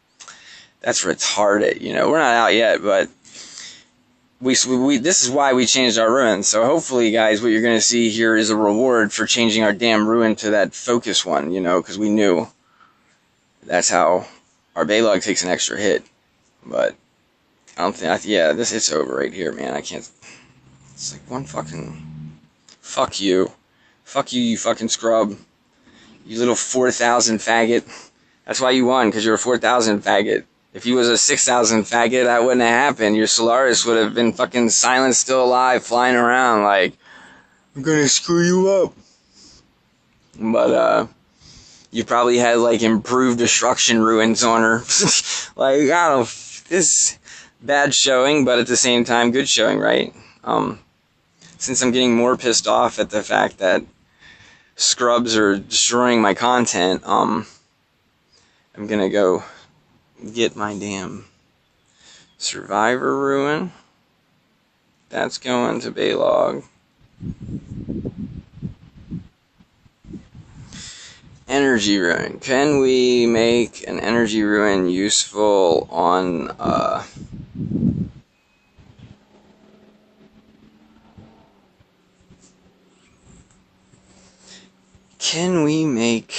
that's retarded, you know? We're not out yet, but this is why we changed our ruin. So hopefully, guys, what you're going to see here is a reward for changing our damn ruin to that focus one, you know, because we knew that's how our Baylog takes an extra hit. But I don't think, it's over right here, man. I can't, it's like one fucking, fuck you. Fuck you, you fucking scrub. You little 4,000 faggot. That's why you won, because you're a 4,000 faggot. If he was a 6,000 faggot, that wouldn't have happened. Your Solaris would have been fucking silent, still alive, flying around like, I'm gonna screw you up. But, you probably had, like, improved destruction ruins on her. Like, I don't know, this bad showing, but at the same time, good showing, right? Since I'm getting more pissed off at the fact that scrubs are destroying my content, I'm gonna go get my damn Survivor ruin. That's going to Baylog. Energy ruin. Can we make an energy ruin useful on can we make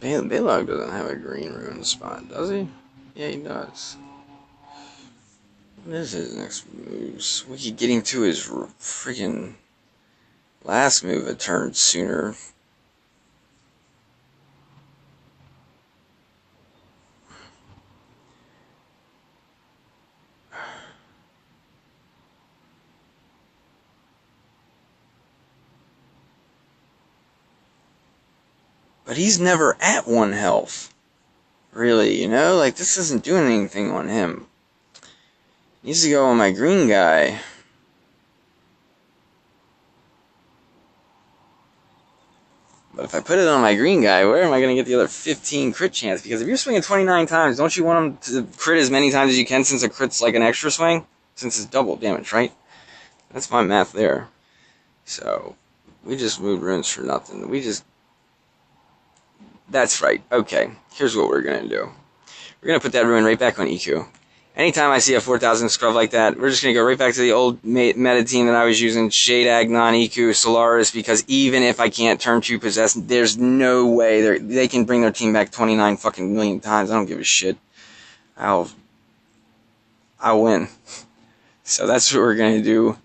Baylog doesn't have a green ruin spot, does he? Yeah, he does. What is his next moves? We keep getting to his freaking last move a turn sooner. But he's never at 1 health. Really, you know? Like, this isn't doing anything on him. Needs to go on my green guy. But if I put it on my green guy, where am I going to get the other 15 crit chance? Because if you're swinging 29 times, don't you want him to crit as many times as you can, since a crit's like an extra swing? Since it's double damage, right? That's my math there. So, we just moved runes for nothing. That's right. Okay, here's what we're going to do. We're going to put that rune right back on EQ. Anytime I see a 4,000 scrub like that, we're just going to go right back to the old meta team that I was using, Shade Agnon, EQ, Solaris, because even if I can't turn 2 Possess, there's no way they can bring their team back 29 fucking million times. I don't give a shit. I'll win. So that's what we're going to do.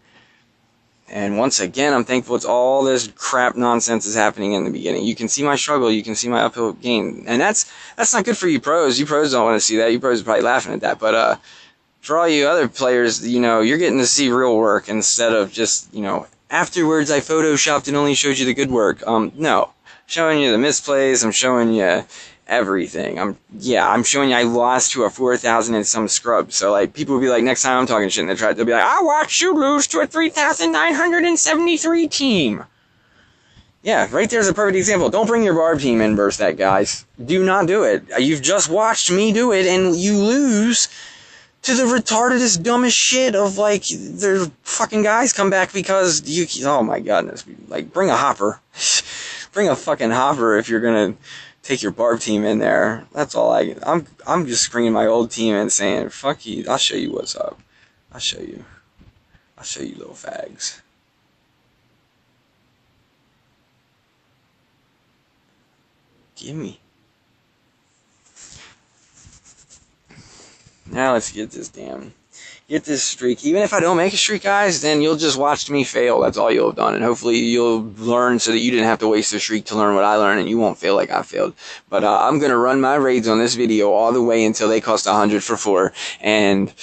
And once again, I'm thankful it's all this crap nonsense is happening in the beginning. You can see my struggle, you can see my uphill gain. And that's not good for you pros. You pros don't want to see that. You pros are probably laughing at that. But for all you other players, you know, you're getting to see real work instead of just, you know, afterwards I photoshopped and only showed you the good work. No. I'm showing you the misplays, I'm showing you everything. I'm showing you I lost to a 4,000 and some scrub. So like people will be like, next time I'm talking shit in the chat, they'll be like, I watched you lose to a 3,973 team. Yeah, right there's a perfect example. Don't bring your barb team in versus that, guys. Do not do it. You've just watched me do it and you lose to the retardedest, dumbest shit of like their fucking guys come back because you, oh my goodness, like bring a hopper. Bring a fucking hopper if you're gonna take your barb team in there. That's all I'm just bringing my old team and saying, fuck you, I'll show you what's up. I'll show you little fags. Gimme. Now let's get this streak. Even if I don't make a streak, guys, then you'll just watch me fail. That's all you'll have done. And hopefully you'll learn so that you didn't have to waste a streak to learn what I learned and you won't fail like I failed. But I'm going to run my raids on this video all the way until they cost 100 for 4. And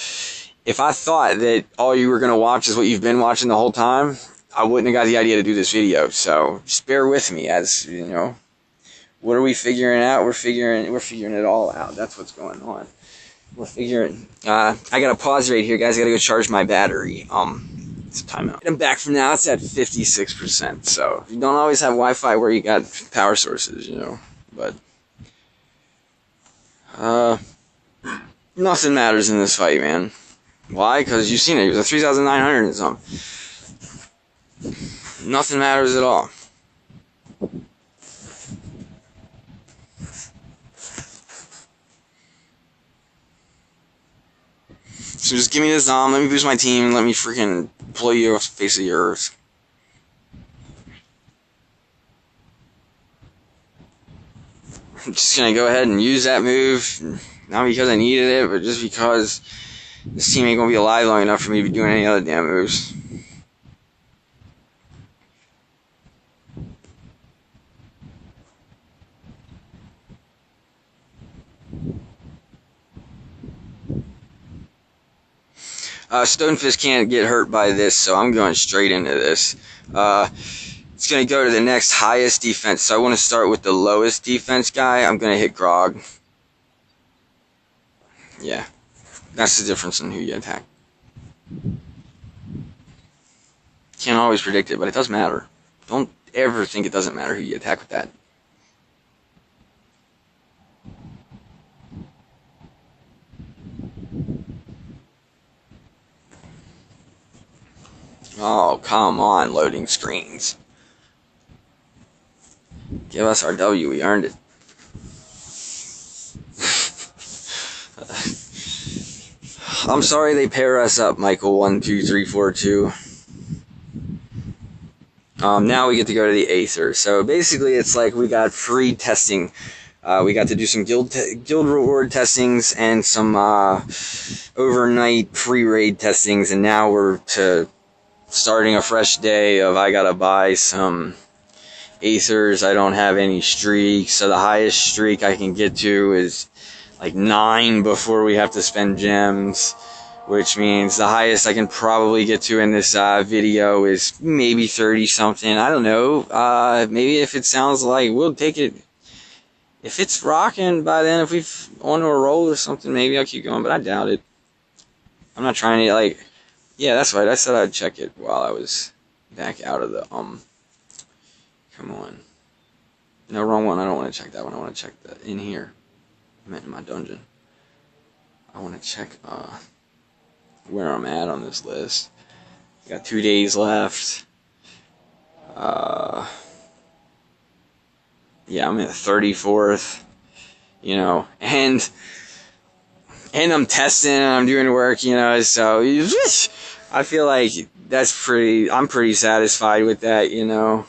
if I thought that all you were going to watch is what you've been watching the whole time, I wouldn't have got the idea to do this video. So just bear with me, as, you know, what are we figuring out? We're figuring it all out. That's what's going on. We're figuring. I gotta pause right here, guys. I gotta go charge my battery. It's a timeout. I'm back from now. It's at 56%. So you don't always have Wi-Fi where you got power sources, you know. But nothing matters in this fight, man. Why? Because you've seen it. It was a 3,900 and something. Nothing matters at all. So just give me the Zom, let me boost my team, and let me freaking blow you off the face of the earth. I'm just gonna go ahead and use that move, not because I needed it, but just because this team ain't gonna be alive long enough for me to be doing any other damn moves. Stonefish can't get hurt by this, so I'm going straight into this. It's going to go to the next highest defense, so I want to start with the lowest defense guy. I'm going to hit Grog. Yeah, that's the difference in who you attack. Can't always predict it, but it does matter. Don't ever think it doesn't matter who you attack with that. Oh, come on, loading screens. Give us our W, we earned it. I'm sorry they pair us up, Michael 12342. Now we get to go to the Aether. So basically it's like we got free testing. We got to do some guild reward testings and some overnight pre-raid testings, and now we're to starting a fresh day of I gotta buy some Aethers. I don't have any streaks, so the highest streak I can get to is like 9 before we have to spend gems, which means the highest I can probably get to in this video is maybe 30 something. I don't know. Maybe if it sounds like we'll take it. If it's rocking by then, if we've on a roll or something, maybe I'll keep going, but I doubt it. I'm not trying to like. Yeah, that's right. I said I'd check it while I was back out of the, come on. No, wrong one. I don't want to check that one. I want to check the in here. I meant in my dungeon. I want to check where I'm at on this list. Got 2 days left. Yeah, I'm at 34th. You know, and I'm testing and I'm doing work, you know, so I feel like I'm pretty satisfied with that, you know.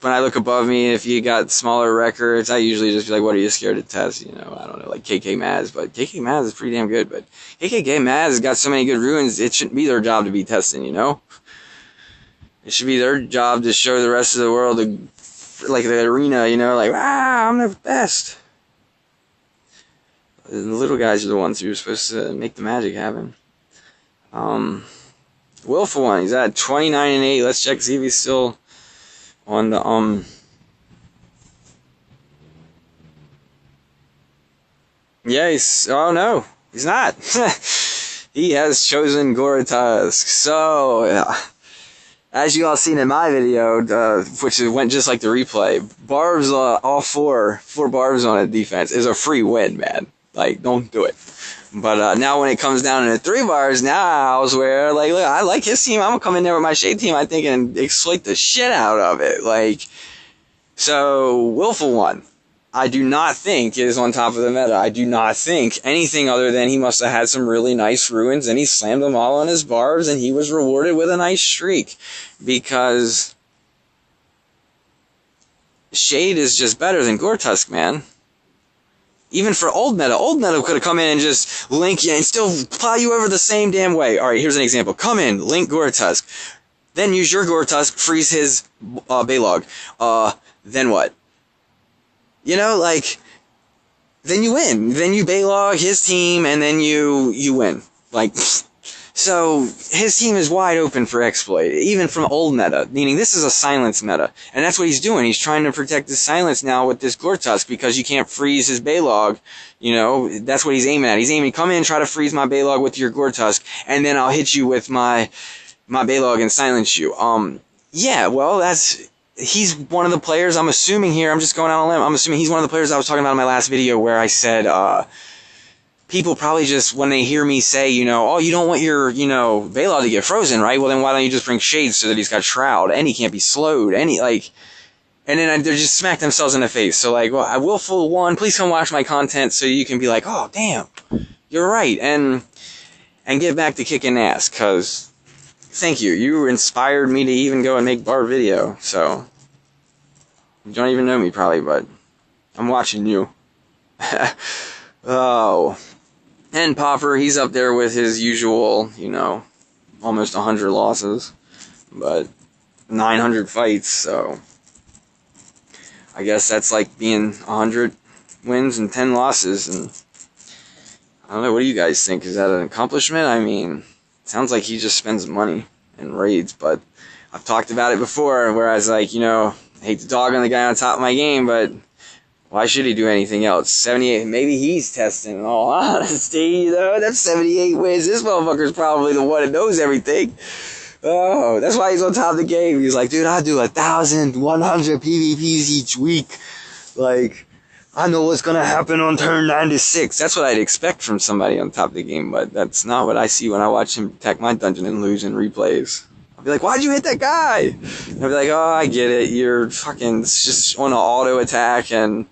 When I look above me, if you got smaller records, I usually just be like, what are you scared to test? You know, I don't know, like KK Maz, but KK Maz is pretty damn good, but KK Maz has got so many good ruins, it shouldn't be their job to be testing, you know? It should be their job to show the rest of the world, like the arena, you know, like, I'm the best. The little guys are the ones who are supposed to make the magic happen. Willful one, he's at 29 and 8. Let's check, see if he's still on the yeah, oh no, he's not. He has chosen Goratusk. So as you all seen in my video, which went just like the replay, barbs, all four barbs on a defense is a free win, man. Like, don't do it. But now when it comes down to 3 bars, now I where, like, look, I like his team. I'm going to come in there with my shade team, I think, and exploit the shit out of it. Like, so, Willful One, I do not think is on top of the meta. I do not think anything other than he must have had some really nice ruins, and he slammed them all on his barbs, and he was rewarded with a nice streak. Because Shade is just better than Gortusk, man. Even for old meta could have come in and just link you and still plow you over the same damn way. Alright, here's an example. Come in, link Gortusk. Then use your Gortusk, freeze his Baylog. Then what? You know, like, then you win. Then you Baylog his team, and then you win. Like, so his team is wide open for exploit, even from old meta, meaning this is a silence meta. And that's what he's doing. He's trying to protect his silence now with this Gortusk because you can't freeze his Baylog. You know, that's what he's aiming at. He's aiming, come in, try to freeze my Baylog with your Gortusk, and then I'll hit you with my Baylog and silence you. Yeah, well, he's one of the players, I'm assuming here, I'm just going out on a limb, I'm assuming he's one of the players I was talking about in my last video where I said, people probably just, when they hear me say, you know, oh, you don't want your, you know, Baylog to get frozen, right? Well, then why don't you just bring Shades so that he's got Shroud, and he can't be slowed, and then they just smack themselves in the face. So, like, well, I Willful One, please come watch my content so you can be like, oh, damn, you're right, and get back to kicking ass, because thank you. You inspired me to even go and make barb video, so you don't even know me probably, but I'm watching you. Oh. And Popper, he's up there with his usual, you know, almost 100 losses, but 900 fights, so I guess that's like being 100 wins and 10 losses, and I don't know, what do you guys think? Is that an accomplishment? I mean, it sounds like he just spends money in raids, but I've talked about it before, where I was like, you know, I hate to dog on the guy on top of my game, but why should he do anything else? 78, maybe he's testing, in all honesty, you know, that's 78 wins. This motherfucker's probably the one that knows everything. Oh, that's why he's on top of the game. He's like, dude, I do 1,100 PvPs each week. Like, I know what's gonna happen on turn 96. That's what I'd expect from somebody on top of the game, but that's not what I see when I watch him attack my dungeon and lose in replays. I'll be like, why'd you hit that guy? And I'll be like, oh, I get it. You're fucking just on an auto attack, and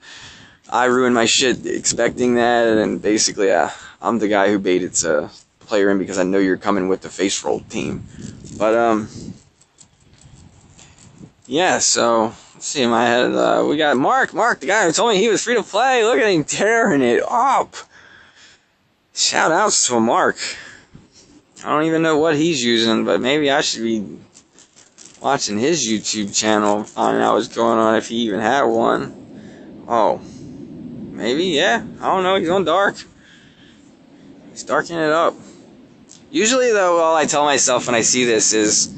I ruined my shit expecting that, and basically, I'm the guy who baited to player in because I know you're coming with the face roll team. But, yeah, so, let's see in my head, we got Mark, the guy who told me he was free to play. Look at him tearing it up. Shout outs to Mark. I don't even know what he's using, but maybe I should be watching his YouTube channel, finding out what's going on, if he even had one. Oh, maybe, yeah. I don't know, he's on dark. He's darkening it up. Usually, though, all I tell myself when I see this is,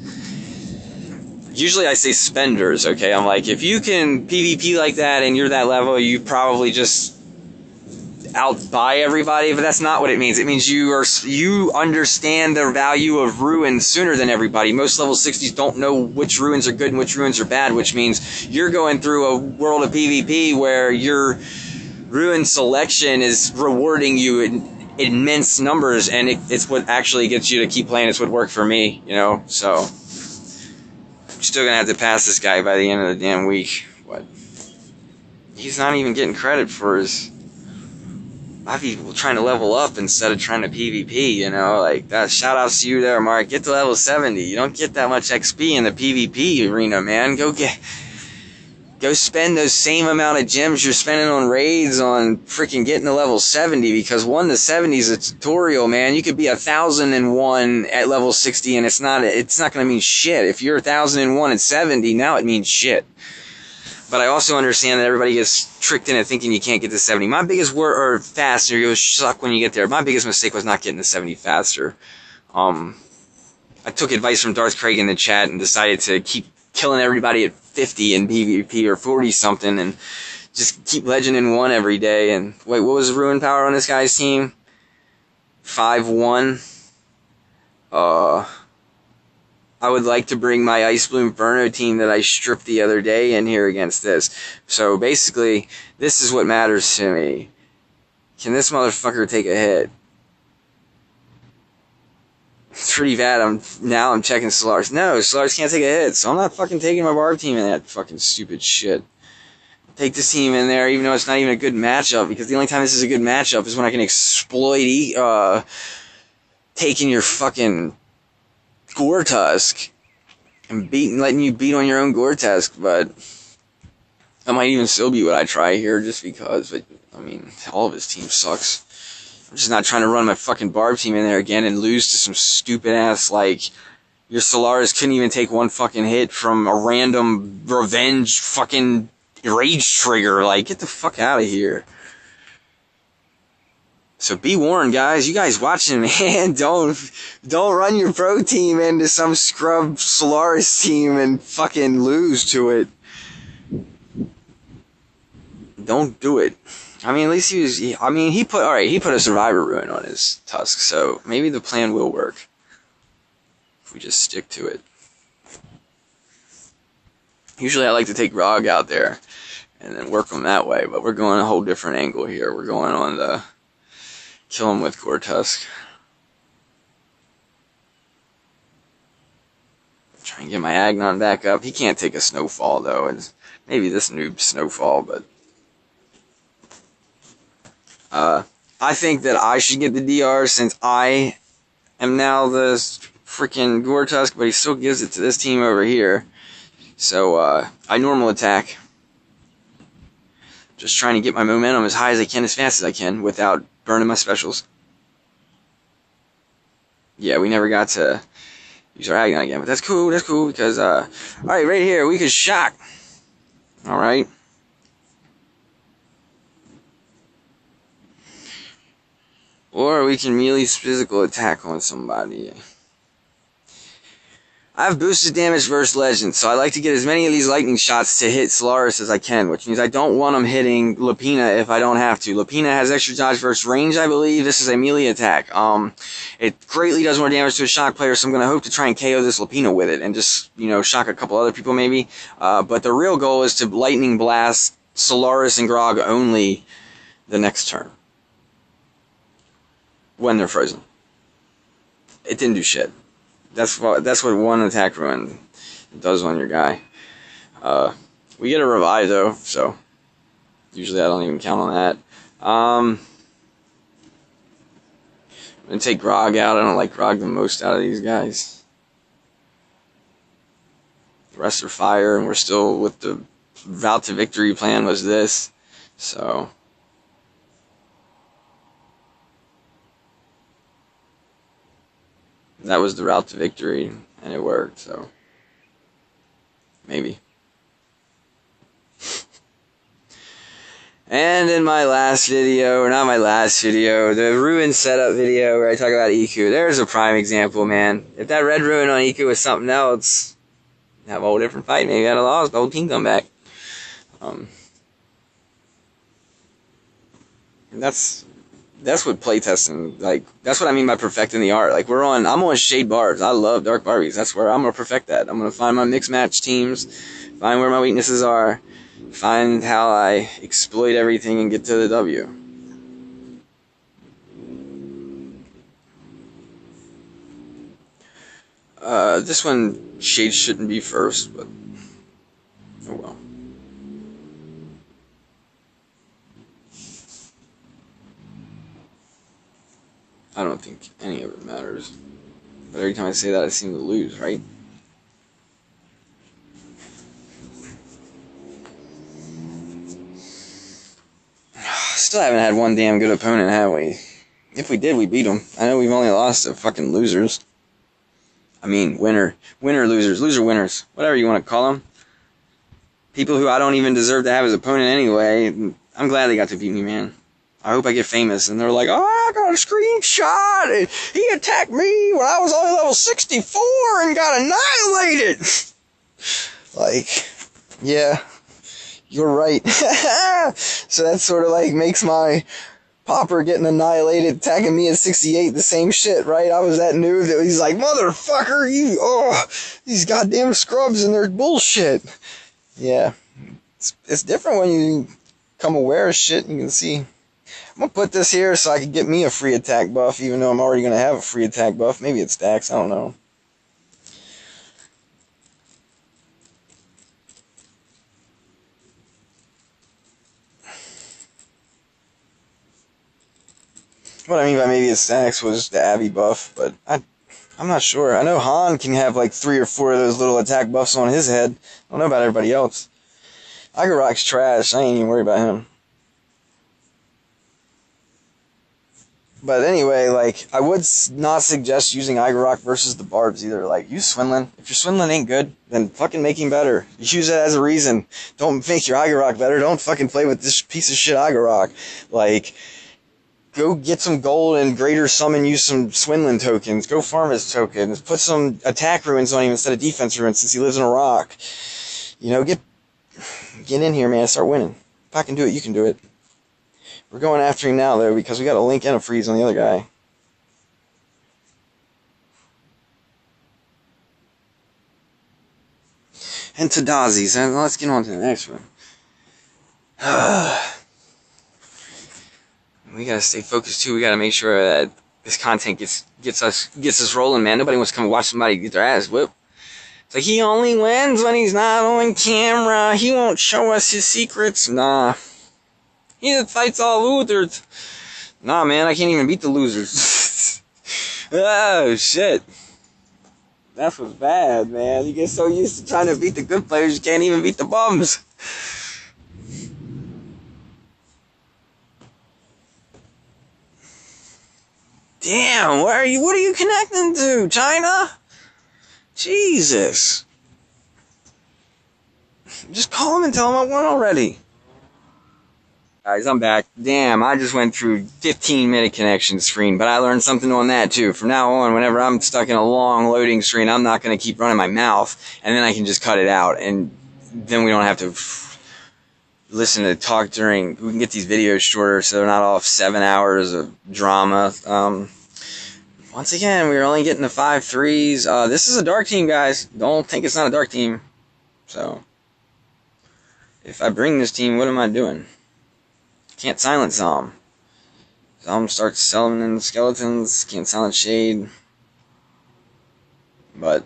usually I say spenders, okay? I'm like, if you can PvP like that and you're that level, you probably just outbuy everybody, but that's not what it means. It means you understand the value of ruins sooner than everybody. Most level 60s don't know which ruins are good and which ruins are bad, which means you're going through a world of PvP where your ruin selection is rewarding you in immense numbers, and it's what actually gets you to keep playing. It's what worked for me, you know. So I'm still gonna have to pass this guy by the end of the damn week. What? He's not even getting credit for his. I'd be trying to level up instead of trying to PvP, you know, like that. Shout outs to you there, Mark. Get to level 70. You don't get that much XP in the PvP arena, man. Go spend those same amount of gems you're spending on raids on freaking getting to level 70, because 1 to 70 is a tutorial, man. You could be 1001 at level 60 and it's not going to mean shit. If you're 1001 at 70, now it means shit. But I also understand that everybody gets tricked into thinking you can't get to 70. My biggest faster, you'll suck when you get there. My biggest mistake was not getting to 70 faster. I took advice from Darth Craig in the chat and decided to keep killing everybody at 50 in PvP or 40 something and just keep legend in 1 every day. And wait, what was the ruin power on this guy's team? 5-1. I would like to bring my Ice Bloom Inferno team that I stripped the other day in here against this. So basically, this is what matters to me. Can this motherfucker take a hit? It's pretty bad. I'm checking Solaris. No, Solaris can't take a hit, so I'm not fucking taking my barb team in that fucking stupid shit. Take this team in there, even though it's not even a good matchup, because the only time this is a good matchup is when I can exploit taking your fucking Gore-Tusk and letting you beat on your own Gore-Tusk. But that might even still be what I try here, just because. But I mean, all of his team sucks. I'm just not trying to run my fucking barb team in there again and lose to some stupid ass, like, your Solaris couldn't even take 1 fucking hit from a random revenge fucking rage trigger. Like, get the fuck out of here. So be warned, guys. You guys watching, man, don't run your pro team into some scrub Solaris team and fucking lose to it. Don't do it. I mean, at least he put a survivor ruin on his Tusk, so maybe the plan will work if we just stick to it. Usually I like to take Rog out there and then work them that way, but we're going a whole different angle here. We're going on the kill him with Gore-Tusk. Try and get my Agnon back up. He can't take a Snowfall, though. It's maybe this noob Snowfall, but I think that I should get the DR since I am now the freaking Gore-Tusk, but he still gives it to this team over here. So, I normal attack. Just trying to get my momentum as high as I can, as fast as I can, without burning my specials. Yeah, we never got to use our Agnon again, but that's cool, because, alright, right here, we could shock. Alright. Or we can melee physical attack on somebody. I have boosted damage versus legends, so I like to get as many of these lightning shots to hit Solaris as I can, which means I don't want them hitting Lapina if I don't have to. Lapina has extra dodge versus range, I believe. This is a melee attack. It greatly does more damage to a shock player, so I'm going to hope to try and KO this Lapina with it and just, you know, shock a couple other people maybe. But the real goal is to lightning blast Solaris and Grog only the next turn, when they're frozen. It didn't do shit. That's what 1 attack ruin does on your guy. We get a revive though, so usually I don't even count on that. I'm gonna take Grog out. I don't like Grog the most out of these guys. The rest are fire, and we're still with the route to victory plan was this, so. That was the route to victory, and it worked, so maybe. And in my last video, or not my last video, the ruin setup video where I talk about Iku, there's a prime example, man. If that red ruin on Iku was something else, I'd have a whole different fight. Maybe I'd have lost, the whole team come back. And that's that's what playtesting, like, that's what I mean by perfecting the art. Like, I'm on shade barbs. I love dark barbies. That's where I'm gonna perfect that. I'm gonna find my mix match teams, find where my weaknesses are, find how I exploit everything and get to the W. This one, shade shouldn't be first, but oh well. I don't think any of it matters. But every time I say that, I seem to lose, right? Still haven't had one damn good opponent, have we? If we did, we beat them. I know we've only lost to fucking losers. I mean, winner losers, loser winners, whatever you want to call them. People who I don't even deserve to have as opponent anyway. I'm glad they got to beat me, man. I hope I get famous and they're like, oh, I got a screenshot. He attacked me when I was only level 64 and got annihilated. Like, yeah, you're right. So that sort of like makes my Popper getting annihilated, attacking me at 68, the same shit, right? I was that noob that he's like, motherfucker, these goddamn scrubs and their bullshit. Yeah, it's different when you come aware of shit. You can see. I'm gonna put this here so I can get me a free attack buff, even though I'm already gonna have a free attack buff. Maybe it stacks, I don't know. What I mean by maybe it stacks was the Abby buff, but I'm not sure. I know Han can have like 3 or 4 of those little attack buffs on his head. I don't know about everybody else. Igorok's trash. I ain't even worried about him. But anyway, like, I would not suggest using Igorok versus the Barbs either. Like, use Swindlin. If your Swindlin ain't good, then fucking make him better. Use it as a reason. Don't make your Igorok better. Don't fucking play with this piece of shit Igorok. Like, go get some gold and greater summon, use some Swindlin tokens. Go farm his tokens. Put some attack ruins on him instead of defense ruins since he lives in a rock. You know, get in here, man. Start winning. If I can do it, you can do it. We're going after him now, though, because we got a link and a freeze on the other guy. And Tadazi's. And let's get on to the next one. We gotta stay focused too. We gotta make sure that this content gets us rolling, man. Nobody wants to come watch somebody get their ass whipped. It's like he only wins when he's not on camera. He won't show us his secrets. Nah. He that fights all losers. Nah, man, I can't even beat the losers. Oh, shit. That was bad, man. You get so used to trying to beat the good players, you can't even beat the bums. Damn, what are you connecting to, China? Jesus. Just call him and tell him I won already. Guys, I'm back. Damn, I just went through 15-minute connection screen, but I learned something on that too. From now on, whenever I'm stuck in a long loading screen, I'm not going to keep running my mouth, and then I can just cut it out, and then we don't have to listen to talk during. We can get these videos shorter so they're not all 7 hours of drama. Once again, we're only getting the 5-3s. This is a dark team, guys. Don't think it's not a dark team. So, if I bring this team, what am I doing? Can't silence Zom. Zom starts summoning skeletons. Can't silence Shade. But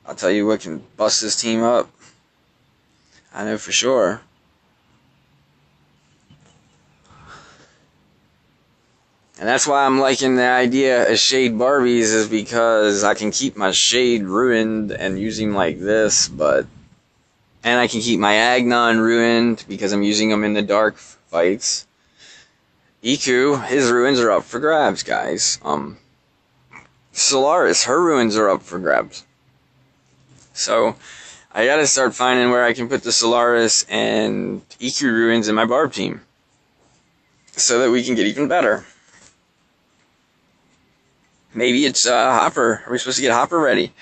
I'll tell you what can bust this team up. I know for sure. And that's why I'm liking the idea of Shade Barbies, is because I can keep my Shade ruined and use him like this, and I can keep my Agnon ruined because I'm using them in the dark fights. Iku, his ruins are up for grabs, guys. Solaris, her ruins are up for grabs. So, I gotta start finding where I can put the Solaris and Iku ruins in my Barb team, so that we can get even better. Maybe it's Hopper. Are we supposed to get Hopper ready?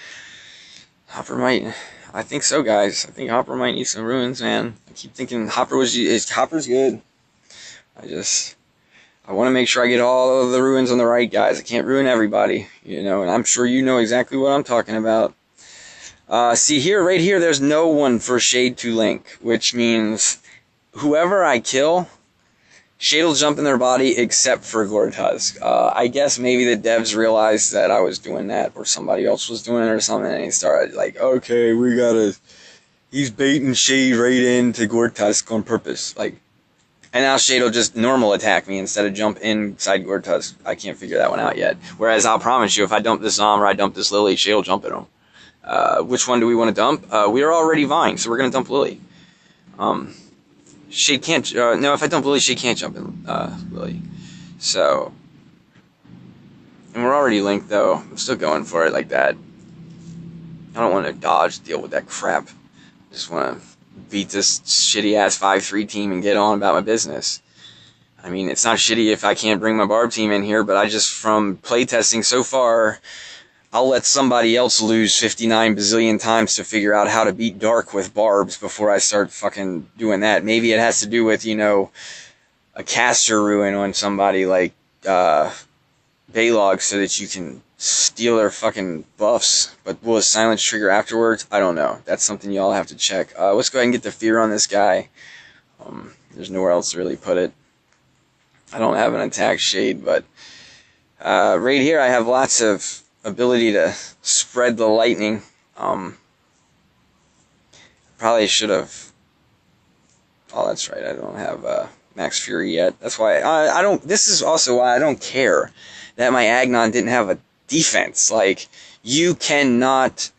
Hopper might. I think so, guys. I think Hopper might need some ruins, man. I keep thinking Hopper's good. I want to make sure I get all of the ruins on the right, guys. I can't ruin everybody, you know, and I'm sure you know exactly what I'm talking about. See here, right here, there's no one for Shade to link, which means whoever I kill, Shade will jump in their body except for Gortusk. I guess maybe the devs realized that I was doing that, or somebody else was doing it or something, and he started like, okay, he's baiting Shade right into Gortusk on purpose, like, and now Shade will just normal attack me instead of jump inside Gortusk. I can't figure that one out yet. Whereas I'll promise you, if I dump this Zom or I dump this Lily, Shade will jump at him. Which one do we want to dump? We are already vying, so we're going to dump Lily. Shade can't, no, if I dump Lily, Shade can't jump in, Lily. So, and we're already linked, though. I'm still going for it like that. I don't want to dodge, deal with that crap. I just want to beat this shitty-ass 5-3 team and get on about my business. I mean, it's not shitty if I can't bring my Barb team in here, but I just, from playtesting so far, I'll let somebody else lose 59 bazillion times to figure out how to beat Dark with Barbs before I start fucking doing that. Maybe it has to do with, you know, a caster ruin on somebody like Baylog so that you can steal their fucking buffs. But will a silence trigger afterwards? I don't know. That's something y'all have to check. Let's go ahead and get the fear on this guy. There's nowhere else to really put it. I don't have an attack shade, but right here I have lots of ability to spread the lightning. Probably should have. Oh, that's right. I don't have Max Fury yet. That's why I don't. This is also why I don't care that my Agnon didn't have a defense. Like, you cannot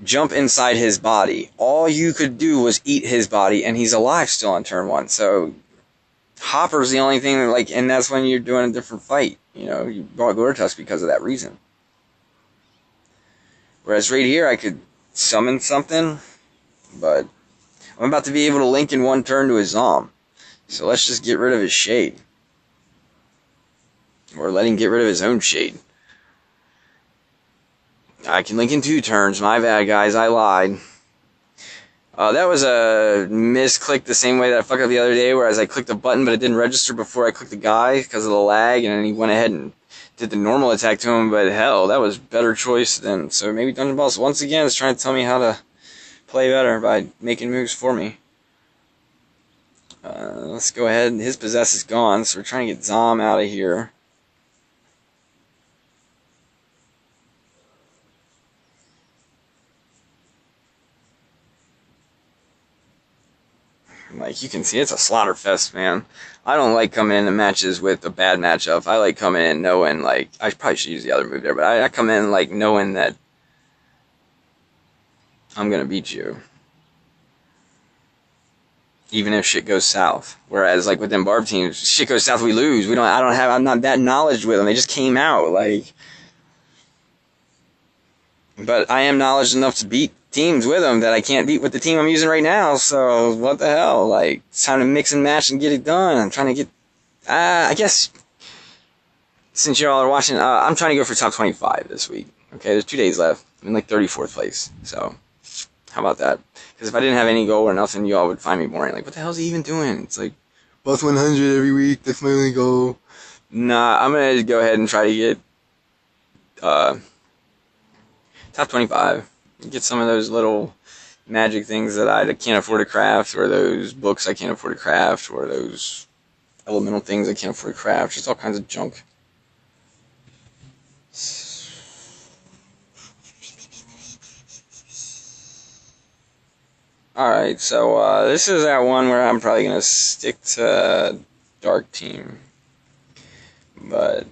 jump inside his body. All you could do was eat his body, and he's alive still on turn 1. So Hopper's the only thing that, like, and that's when you're doing a different fight. You know, you brought Gortusk because of that reason. Whereas right here, I could summon something, but I'm about to be able to link in one turn to his Zom. So let's just get rid of his Shade. Or let him get rid of his own Shade. I can link in 2 turns. My bad, guys. I lied. That was a misclick the same way that I fucked up the other day, whereas I clicked a button, but it didn't register before I clicked the guy because of the lag, and then he went ahead and did the normal attack to him, but hell, that was better choice than... So maybe Dungeon Boss, once again, is trying to tell me how to play better by making moves for me. Let's go ahead. His Possess is gone, so we're trying to get Zom out of here. Like, you can see, it's a slaughter fest, man. I don't like coming into matches with a bad matchup. I like coming in knowing, like, I probably should use the other move there, but I come in, like, knowing that I'm gonna beat you. Even if shit goes south. Whereas, like, with them Barb teams, shit goes south, we lose. I'm not that knowledge with them. They just came out, like. But I am knowledge enough to beat teams with them that I can't beat with the team I'm using right now, so what the hell? Like, it's time to mix and match and get it done. I'm trying to get, I guess, since y'all are watching, I'm trying to go for top 25 this week. Okay, there's 2 days left. I'm in, like, 34th place, so how about that? Because if I didn't have any goal or nothing, y'all would find me boring. Like, what the hell is he even doing? It's like, plus 100 every week, that's my only goal. Nah, I'm gonna go ahead and try to get, top 25. Get some of those little magic things that I can't afford to craft, or those books I can't afford to craft, or those elemental things I can't afford to craft. Just all kinds of junk. Alright, so this is that one where I'm probably going to stick to Dark Team. But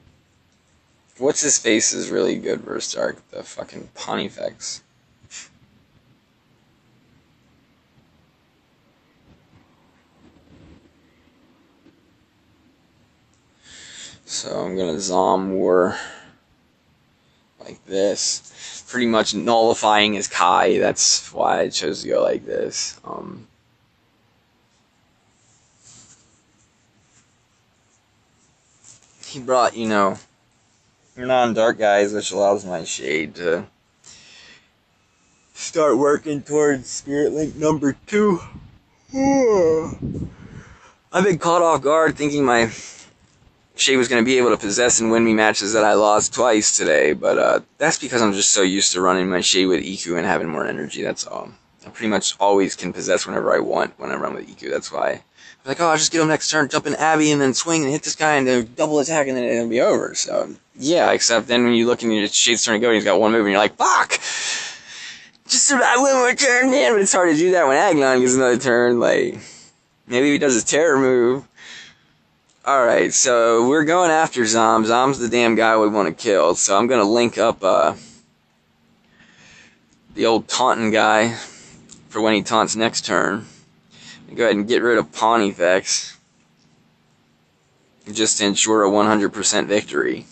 what's his face is really good versus Dark, the fucking Pontifex. So I'm gonna Zom War like this, pretty much nullifying his Kai. That's why I chose to go like this. He brought, you know, non-dark guys, which allows my Shade to start working towards Spirit Link number 2. I've been caught off guard thinking my Shade was going to be able to possess and win me matches that I lost twice today, but that's because I'm just so used to running my Shade with EQ and having more energy, that's all. I pretty much always can possess whenever I want when I run with EQ, that's why. I'm like, oh, I'll just get him next turn, jump in Abby, and then swing and hit this guy, and then double attack, and then it'll be over, so... Yeah, except then when you look and your Shade's turn to go, and he's got one move, and you're like, fuck! Just survive one more turn, man, but it's hard to do that when Agnon gets another turn, like... Maybe he does his terror move. Alright, so we're going after Zom. Zom's the damn guy we want to kill, so I'm going to link up the old taunting guy for when he taunts next turn. Go ahead and get rid of pawn effects just to ensure a 100% victory.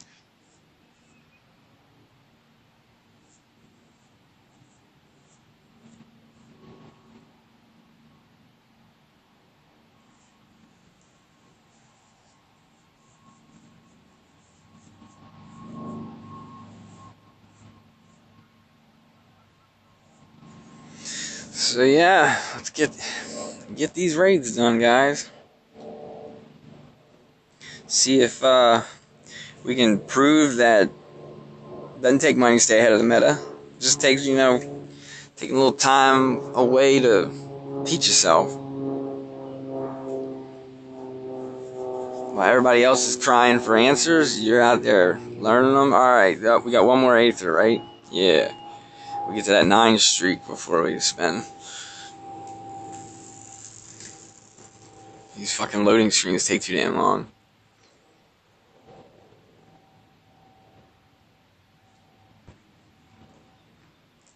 So yeah, let's get these raids done, guys. See if we can prove that it doesn't take money to stay ahead of the meta. It just takes, you know, taking a little time away to teach yourself. While everybody else is crying for answers, you're out there learning them. Alright, we got one more Aether, right? Yeah. We get to that 9 streak before we spend. These fucking loading screens take too damn long.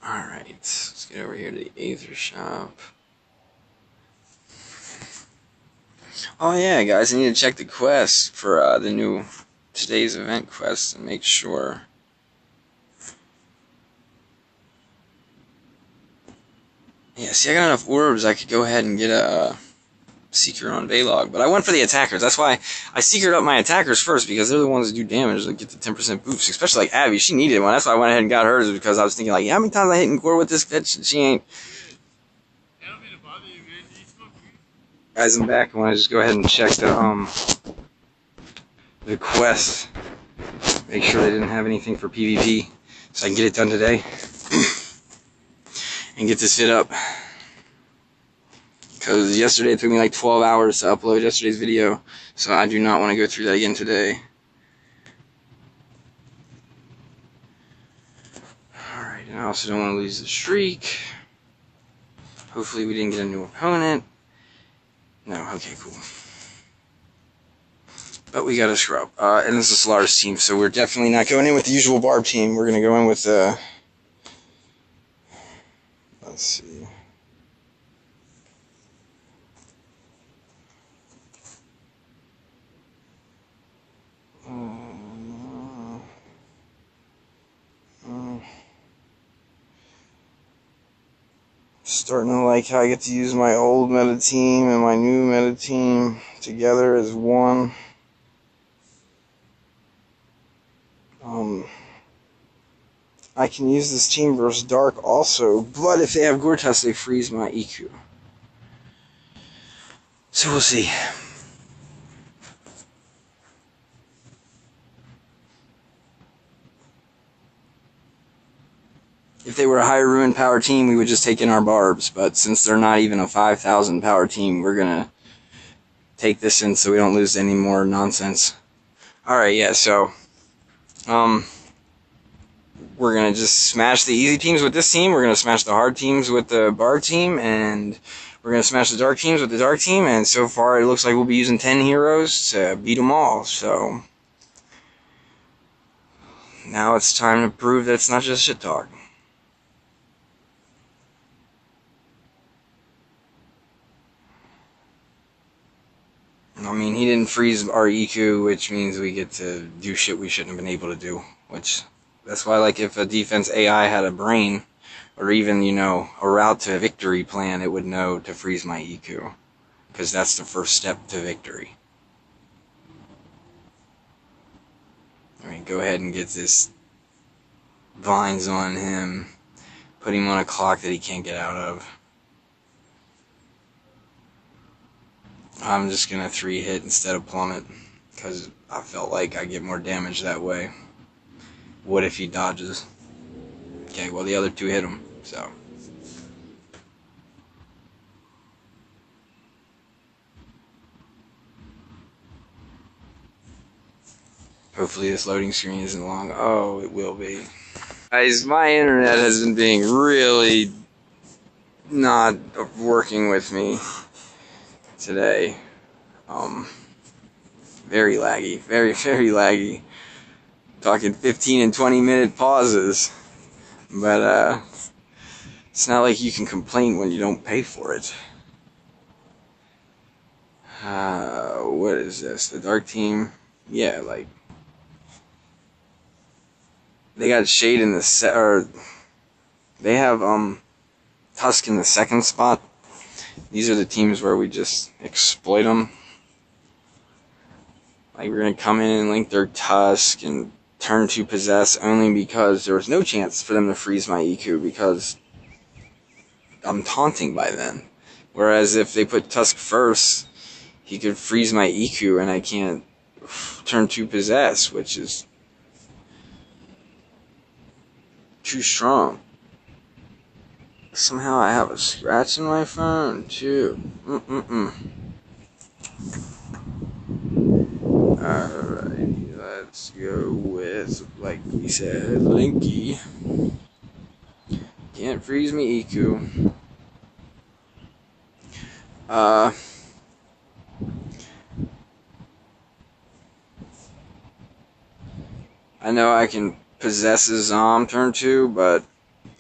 Alright, let's get over here to the Aether shop. Oh yeah, guys, I need to check the quest for the new today's event quest and make sure. Yeah, see, I got enough orbs, I could go ahead and get a Seeker on Veilog, but I went for the attackers. That's why I Seekered up my attackers first, because they're the ones that do damage, that get the 10% boost, especially like Abby. She needed one. That's why I went ahead and got hers, because I was thinking, like, yeah, how many times I hit in core with this bitch? She ain't. Guys, I'm back. I want to just go ahead and check the quest. Make sure they didn't have anything for PvP, so I can get it done today. And get this fit up. Because yesterday it took me like 12 hours to upload yesterday's video, so I do not want to go through that again today. Alright, and I also don't want to lose the streak. Hopefully we didn't get a new opponent. No, okay, cool. But we got a scrub. And this is Solar's team, so we're definitely not going in with the usual Barb team. We're going to go in with, let's see. Starting to like how I get to use my old meta team and my new meta team together as one. I can use this team versus Dark also, but if they have Gortus, they freeze my EQ. So we'll see. If they were a higher ruin power team, we would just take in our barbs, but since they're not even a 5,000 power team, we're gonna take this in so we don't lose any more nonsense. Alright, yeah, so we're gonna just smash the easy teams with this team, we're gonna smash the hard teams with the Barb team, and we're gonna smash the dark teams with the dark team, and so far it looks like we'll be using 10 heroes to beat them all, so now it's time to prove that it's not just shit talk. I mean, he didn't freeze our EQ, which means we get to do shit we shouldn't have been able to do. Which, that's why, like, if a defense AI had a brain, or even, you know, a route to victory plan, it would know to freeze my EQ. Because that's the first step to victory. Alright, go ahead and get this Vines on him. Put him on a clock that he can't get out of. I'm just going to 3-hit instead of plummet, because I felt like I get more damage that way. What if he dodges? Okay, well the other 2 hit him, so. Hopefully this loading screen isn't long. Oh, it will be. Guys, my internet has been being really not working with me today. Very laggy. Very, very laggy. Talking 15 and 20 minute pauses. But, it's not like you can complain when you don't pay for it. What is this? The dark team? Yeah, like, they got Shade in the or they have Tusk in the 2nd spot. These are the teams where we just exploit them. Like, we're gonna come in and link their Tusk and turn to possess only because there was no chance for them to freeze my EQ because I'm taunting by then. Whereas if they put Tusk first, he could freeze my EQ and I can't turn to possess, which is too strong. Somehow I have a scratch in my phone too. Alright, let's go with, like we said, Linky. Can't freeze me EQ. I know I can possess a Zom turn 2, but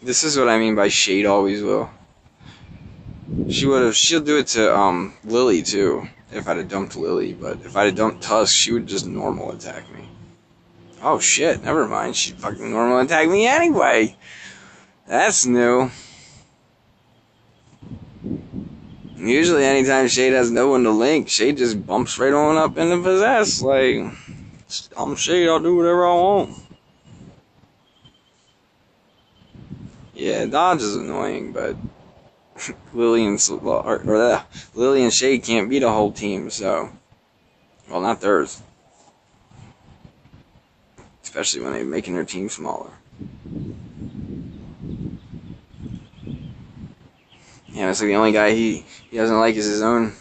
this is what I mean by Shade always will. She'll do it to Lily too, if I'd have dumped Lily, but if I'd have dumped Tusk, she would just normal attack me. Oh shit, never mind, she'd fucking normal attack me anyway! That's new. Usually anytime Shade has no one to link, Shade just bumps right on up into possess, like, I'm Shade, I'll do whatever I want. Yeah, dodge is annoying, but Lily and Shade can't beat a whole team, so, well, not theirs. Especially when they're making their team smaller. Yeah, it's like the only guy he doesn't like is his own.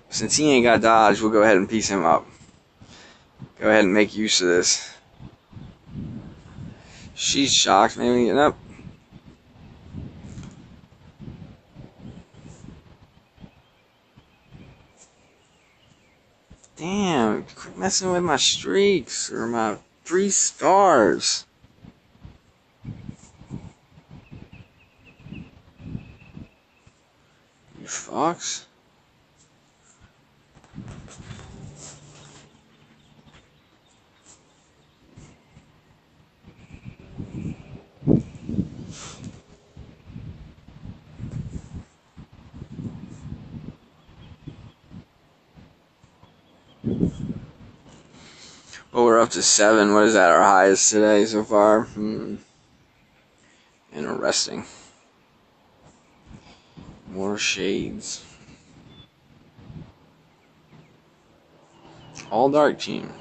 Since he ain't got dodge, we'll go ahead and piece him up. Go ahead and make use of this. She's shocked, maybe. Nope. Damn, quit messing with my streaks or my 3 stars. You fucks. Well, we're up to 7. What is that? Our highest today so far? Interesting. More shades. All dark team.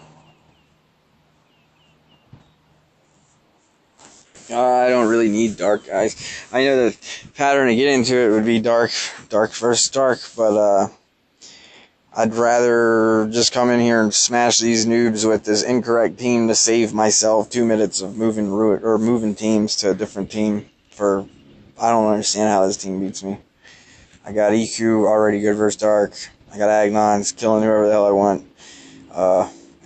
I don't really need dark, guys. I know the pattern to get into it would be dark versus dark, but I'd rather just come in here and smash these noobs with this incorrect team to save myself 2 minutes of moving teams to a different team. I don't understand how this team beats me. I got EQ already good versus dark. I got Agnons killing whoever the hell I want,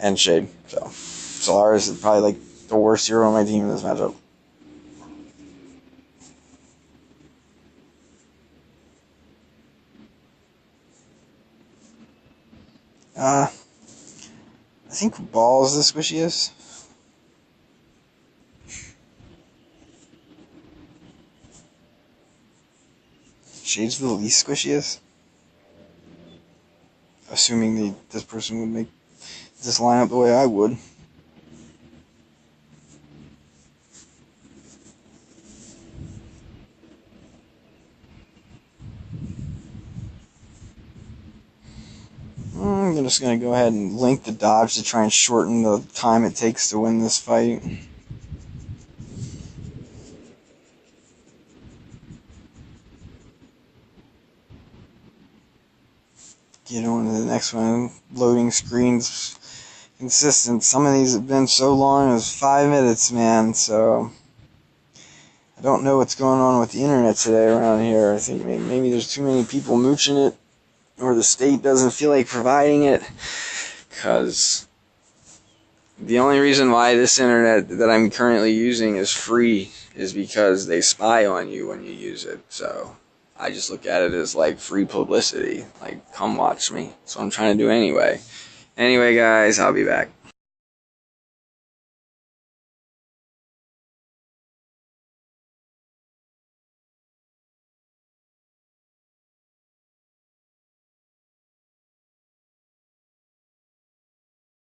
and Shade. So Solaris is probably like the worst hero on my team in this matchup. I think Ball is the squishiest. Shade's the least squishiest. Assuming this person would make this lineup the way I would. I'm just going to go ahead and link the dodge to try and shorten the time it takes to win this fight. Get on to the next one. Loading screens consistent. Some of these have been so long, it was 5 minutes, man, so I don't know what's going on with the internet today around here. I think maybe there's too many people mooching it, or the state doesn't feel like providing it, because the only reason why this internet that I'm currently using is free is because they spy on you when you use it. So I just look at it as like free publicity, like come watch me. That's what I'm trying to do anyway. Anyway guys, I'll be back.